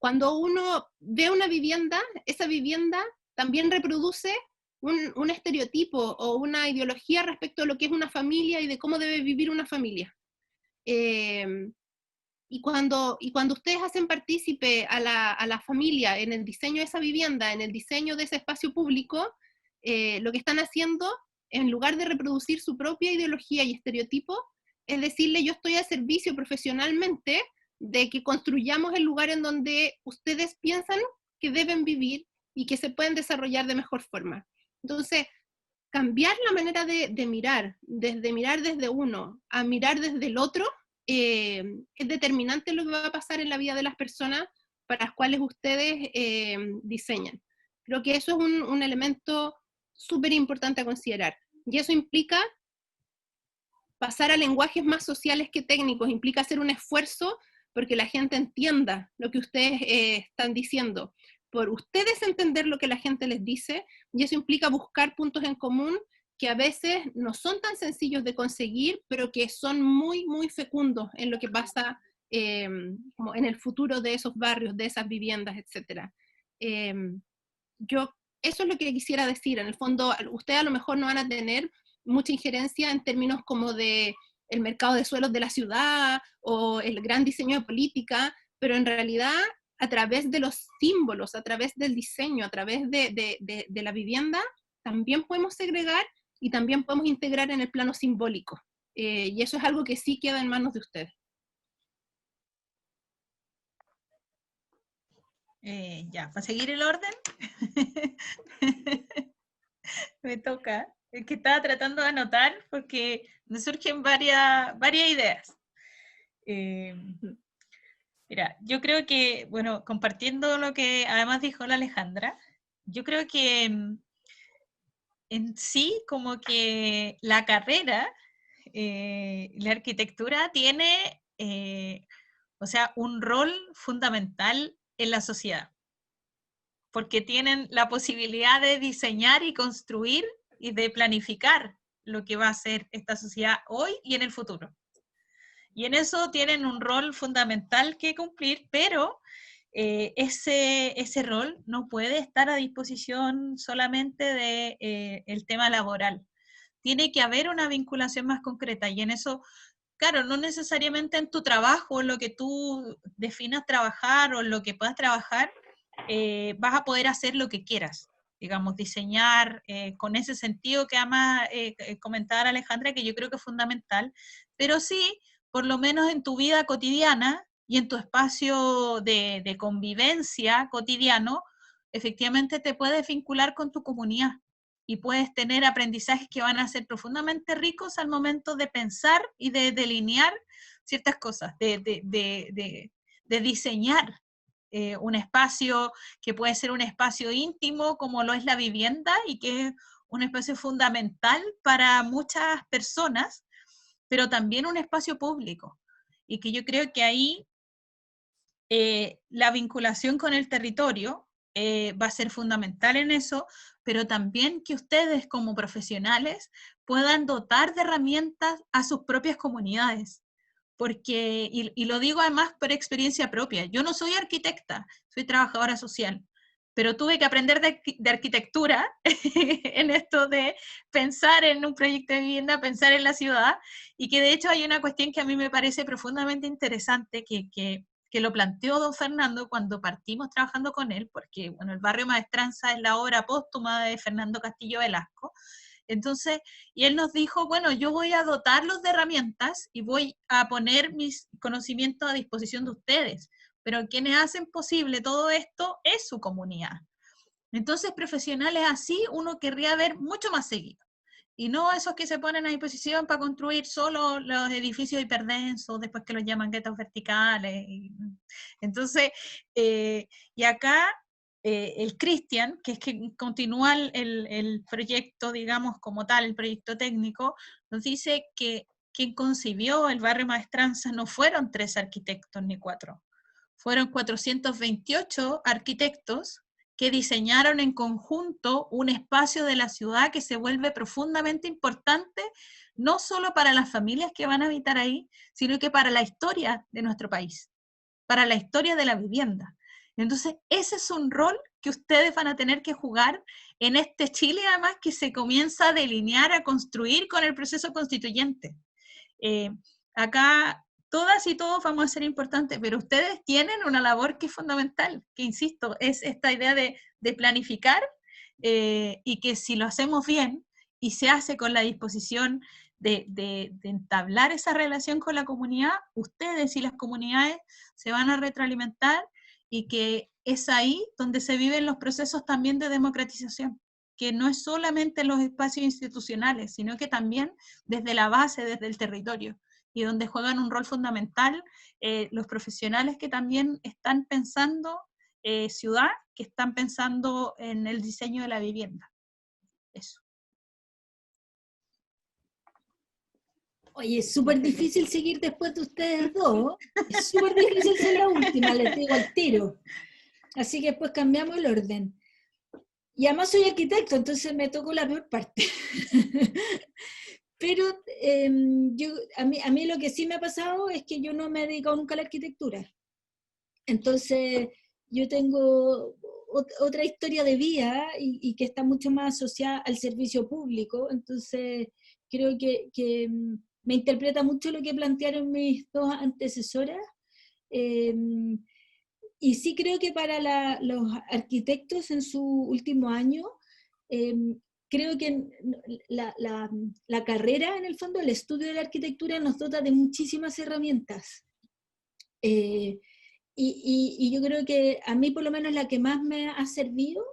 Cuando uno ve una vivienda, esa vivienda también reproduce un estereotipo o una ideología respecto a lo que es una familia y de cómo debe vivir una familia. Y cuando ustedes hacen partícipe a la familia en el diseño de esa vivienda, en el diseño de ese espacio público, lo que están haciendo, en lugar de reproducir su propia ideología y estereotipo, es decirle, yo estoy a servicio profesionalmente de que construyamos el lugar en donde ustedes piensan que deben vivir y que se pueden desarrollar de mejor forma. Entonces, cambiar la manera de mirar desde uno a mirar desde el otro, es determinante lo que va a pasar en la vida de las personas para las cuales ustedes diseñan. Creo que eso es un elemento súper importante a considerar. Y eso implica pasar a lenguajes más sociales que técnicos, implica hacer un esfuerzo porque la gente entienda lo que ustedes están diciendo, por ustedes entender lo que la gente les dice, y eso implica buscar puntos en común que a veces no son tan sencillos de conseguir, pero que son muy, muy fecundos en lo que pasa como en el futuro de esos barrios, de esas viviendas, etc. Eso es lo que quisiera decir. En el fondo, ustedes a lo mejor no van a tener mucha injerencia en términos como de el mercado de suelos de la ciudad o el gran diseño de política, pero en realidad a través de los símbolos, a través del diseño, a través de la vivienda, también podemos segregar y también podemos integrar en el plano simbólico. Y eso es algo que sí queda en manos de ustedes. Ya, para seguir el orden, me toca. Es que estaba tratando de anotar porque me surgen varias ideas. Mira, yo creo que, bueno, compartiendo lo que además dijo la Alejandra, yo creo que en sí como que la carrera, la arquitectura tiene, o sea, un rol fundamental en la sociedad, porque tienen la posibilidad de diseñar y construir y de planificar lo que va a ser esta sociedad hoy y en el futuro. Y en eso tienen un rol fundamental que cumplir, pero ese rol no puede estar a disposición solamente del tema laboral. Tiene que haber una vinculación más concreta y en eso, claro, no necesariamente en tu trabajo, en lo que tú definas trabajar o en lo que puedas trabajar, vas a poder hacer lo que quieras, digamos, diseñar con ese sentido que además comentaba Alejandra, que yo creo que es fundamental, pero sí, por lo menos en tu vida cotidiana y en tu espacio de convivencia cotidiano, efectivamente te puedes vincular con tu comunidad y puedes tener aprendizajes que van a ser profundamente ricos al momento de pensar y de delinear ciertas cosas, de diseñar un espacio que puede ser un espacio íntimo como lo es la vivienda y que es un espacio fundamental para muchas personas, pero también un espacio público. Y que yo creo que ahí la vinculación con el territorio va a ser fundamental en eso, pero también que ustedes como profesionales puedan dotar de herramientas a sus propias comunidades. Porque, y lo digo además por experiencia propia, yo no soy arquitecta, soy trabajadora social, pero tuve que aprender de arquitectura en esto de pensar en un proyecto de vivienda, pensar en la ciudad, y que de hecho hay una cuestión que a mí me parece profundamente interesante, que lo planteó don Fernando cuando partimos trabajando con él, porque bueno, el barrio Maestranza es la obra póstuma de Fernando Castillo Velasco. Entonces, y él nos dijo, bueno, yo voy a dotarlos de herramientas y voy a poner mis conocimientos a disposición de ustedes, pero quienes hacen posible todo esto es su comunidad. Entonces, profesionales así uno querría ver mucho más seguido. Y no esos que se ponen a disposición para construir solo los edificios hiperdensos, después que los llaman guetos verticales. Entonces, y acá el Cristian, que es que continúa el proyecto, digamos, como tal, el proyecto técnico, nos dice que quien concibió el barrio Maestranza no fueron 3 arquitectos ni 4, fueron 428 arquitectos que diseñaron en conjunto un espacio de la ciudad que se vuelve profundamente importante, no solo para las familias que van a habitar ahí, sino que para la historia de nuestro país, para la historia de la vivienda. Entonces, ese es un rol que ustedes van a tener que jugar en este Chile, además, que se comienza a delinear, a construir con el proceso constituyente. Acá todas y todos vamos a ser importantes, pero ustedes tienen una labor que es fundamental, que insisto, es esta idea de planificar y que si lo hacemos bien y se hace con la disposición de entablar esa relación con la comunidad, ustedes y las comunidades se van a retroalimentar y que es ahí donde se viven los procesos también de democratización, que no es solamente en los espacios institucionales, sino que también desde la base, desde el territorio, y donde juegan un rol fundamental los profesionales que también están pensando ciudad, que están pensando en el diseño de la vivienda. Eso. Oye, es súper difícil seguir después de ustedes dos. Es súper difícil ser la última, les digo al tiro. Así que después cambiamos el orden. Y además soy arquitecto, entonces me tocó la peor parte. Pero a mí lo que sí me ha pasado es que yo no me he dedicado nunca a la arquitectura. Entonces yo tengo otra historia de vida y que está mucho más asociada al servicio público. Entonces creo que me interpreta mucho lo que plantearon mis dos antecesoras. Y sí creo que para los arquitectos en su último año, creo que la carrera, en el fondo, el estudio de la arquitectura nos dota de muchísimas herramientas. y yo creo que a mí por lo menos la que más me ha servido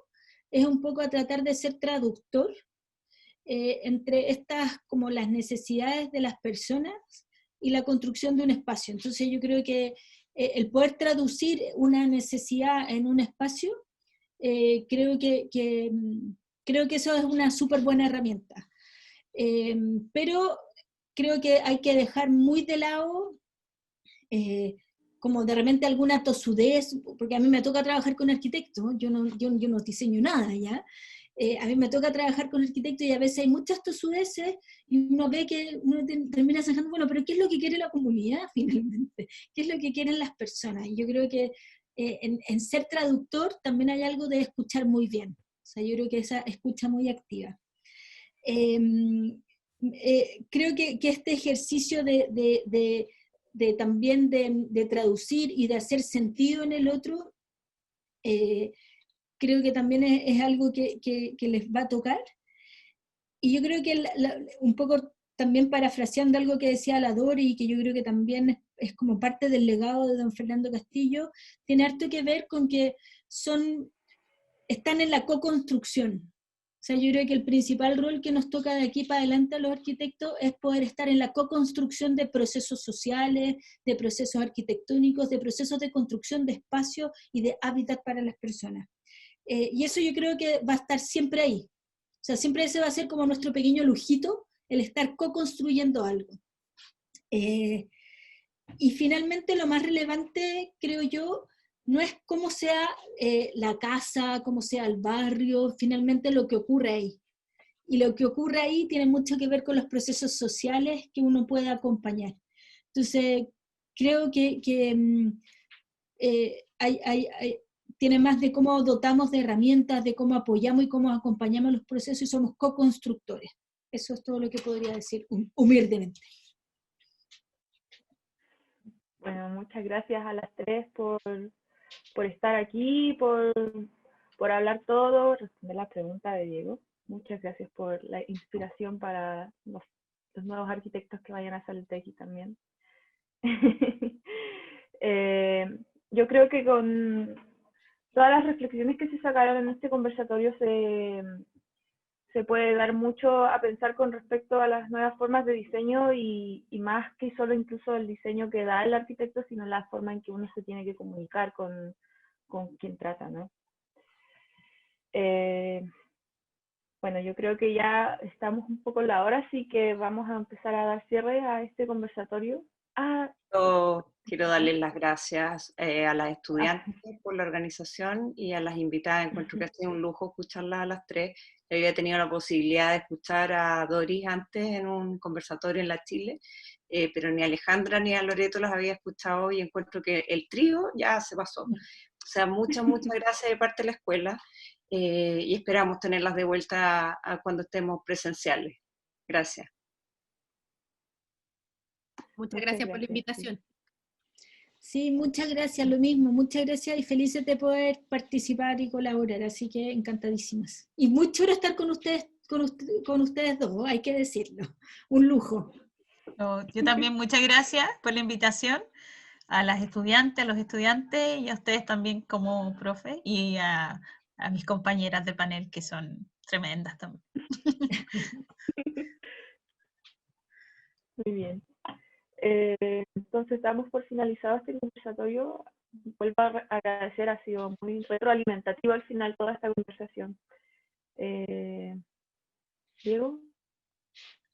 es un poco a tratar de ser traductor entre estas como las necesidades de las personas y la construcción de un espacio. Entonces yo creo que el poder traducir una necesidad en un espacio, creo que eso es una súper buena herramienta. Pero creo que hay que dejar muy de lado como de repente alguna tosudez, porque a mí me toca trabajar con arquitectos, yo no diseño nada, ¿ya? A mí me toca trabajar con arquitectos y a veces hay muchas tosudeces y uno ve que uno termina pensando, bueno, pero ¿qué es lo que quiere la comunidad finalmente? ¿Qué es lo que quieren las personas? Y yo creo que en ser traductor también hay algo de escuchar muy bien. O sea, yo creo que esa escucha muy activa. Creo que este ejercicio también de traducir y de hacer sentido en el otro, creo que también es algo que les va a tocar. Y yo creo que un poco también parafraseando algo que decía la Dori, y que yo creo que también es como parte del legado de don Fernando Castillo, tiene harto que ver con que están en la co-construcción. O sea, yo creo que el principal rol que nos toca de aquí para adelante a los arquitectos es poder estar en la co-construcción de procesos sociales, de procesos arquitectónicos, de procesos de construcción de espacios y de hábitat para las personas. Y eso yo creo que va a estar siempre ahí. O sea, siempre ese va a ser como nuestro pequeño lujito, el estar co-construyendo algo. Y finalmente lo más relevante, creo yo, no es cómo sea la casa, cómo sea el barrio, finalmente lo que ocurre ahí. Y lo que ocurre ahí tiene mucho que ver con los procesos sociales que uno puede acompañar. Entonces, creo que tiene más de cómo dotamos de herramientas, de cómo apoyamos y cómo acompañamos los procesos y somos co-constructores. Eso es todo lo que podría decir humildemente. Bueno, muchas gracias a las tres por estar aquí, por hablar todo, responder la pregunta de Diego. Muchas gracias por la inspiración para los nuevos arquitectos que vayan a hacer el TECI también. Yo creo que con todas las reflexiones que se sacaron en este conversatorio se puede dar mucho a pensar con respecto a las nuevas formas de diseño y más que solo incluso el diseño que da el arquitecto, sino la forma en que uno se tiene que comunicar con quien trata, ¿no? Bueno, yo creo que ya estamos un poco en la hora, así que vamos a empezar a dar cierre a este conversatorio. Yo quiero darles las gracias a las estudiantes por la organización y a las invitadas. Encuentro que ha sido un lujo escucharlas a las tres. Yo había tenido la posibilidad de escuchar a Doris antes en un conversatorio en la Chile, pero ni a Alejandra ni a Loreto las había escuchado y encuentro que el trío ya se pasó. O sea, muchas gracias de parte de la escuela y esperamos tenerlas de vuelta cuando estemos presenciales. Gracias. Muchas gracias por la invitación. Sí, muchas gracias, lo mismo, muchas gracias y felices de poder participar y colaborar, así que encantadísimas. Y muy chulo estar con ustedes dos, hay que decirlo, un lujo. Yo también muchas gracias por la invitación a las estudiantes, a los estudiantes y a ustedes también como profe y a mis compañeras de panel que son tremendas también. Muy bien. Entonces damos por finalizado este conversatorio. Vuelvo a agradecer, ha sido muy retroalimentativo al final toda esta conversación. Diego,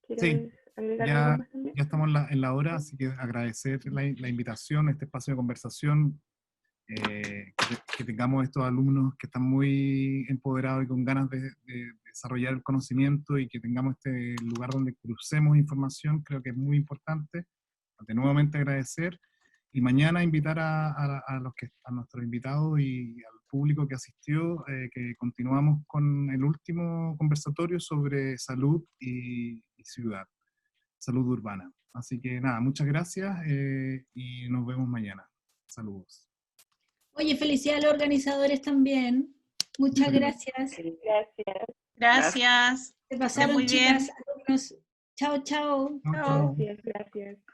¿quieres agregar algo más también? Ya estamos en la hora, así que agradecer la invitación, este espacio de conversación, que tengamos estos alumnos que están muy empoderados y con ganas de desarrollar el conocimiento y que tengamos este lugar donde crucemos información, creo que es muy importante. De nuevamente agradecer y mañana invitar a nuestros invitados y al público que asistió, que continuamos con el último conversatorio sobre salud y ciudad, salud urbana. Así que nada, muchas gracias y nos vemos mañana. Saludos. Oye, felicidades a los organizadores también. Muchas gracias. Gracias. Gracias. Se pasaron, muy chicas, bien. alumnos. Chao, chao. Chao. Gracias, gracias.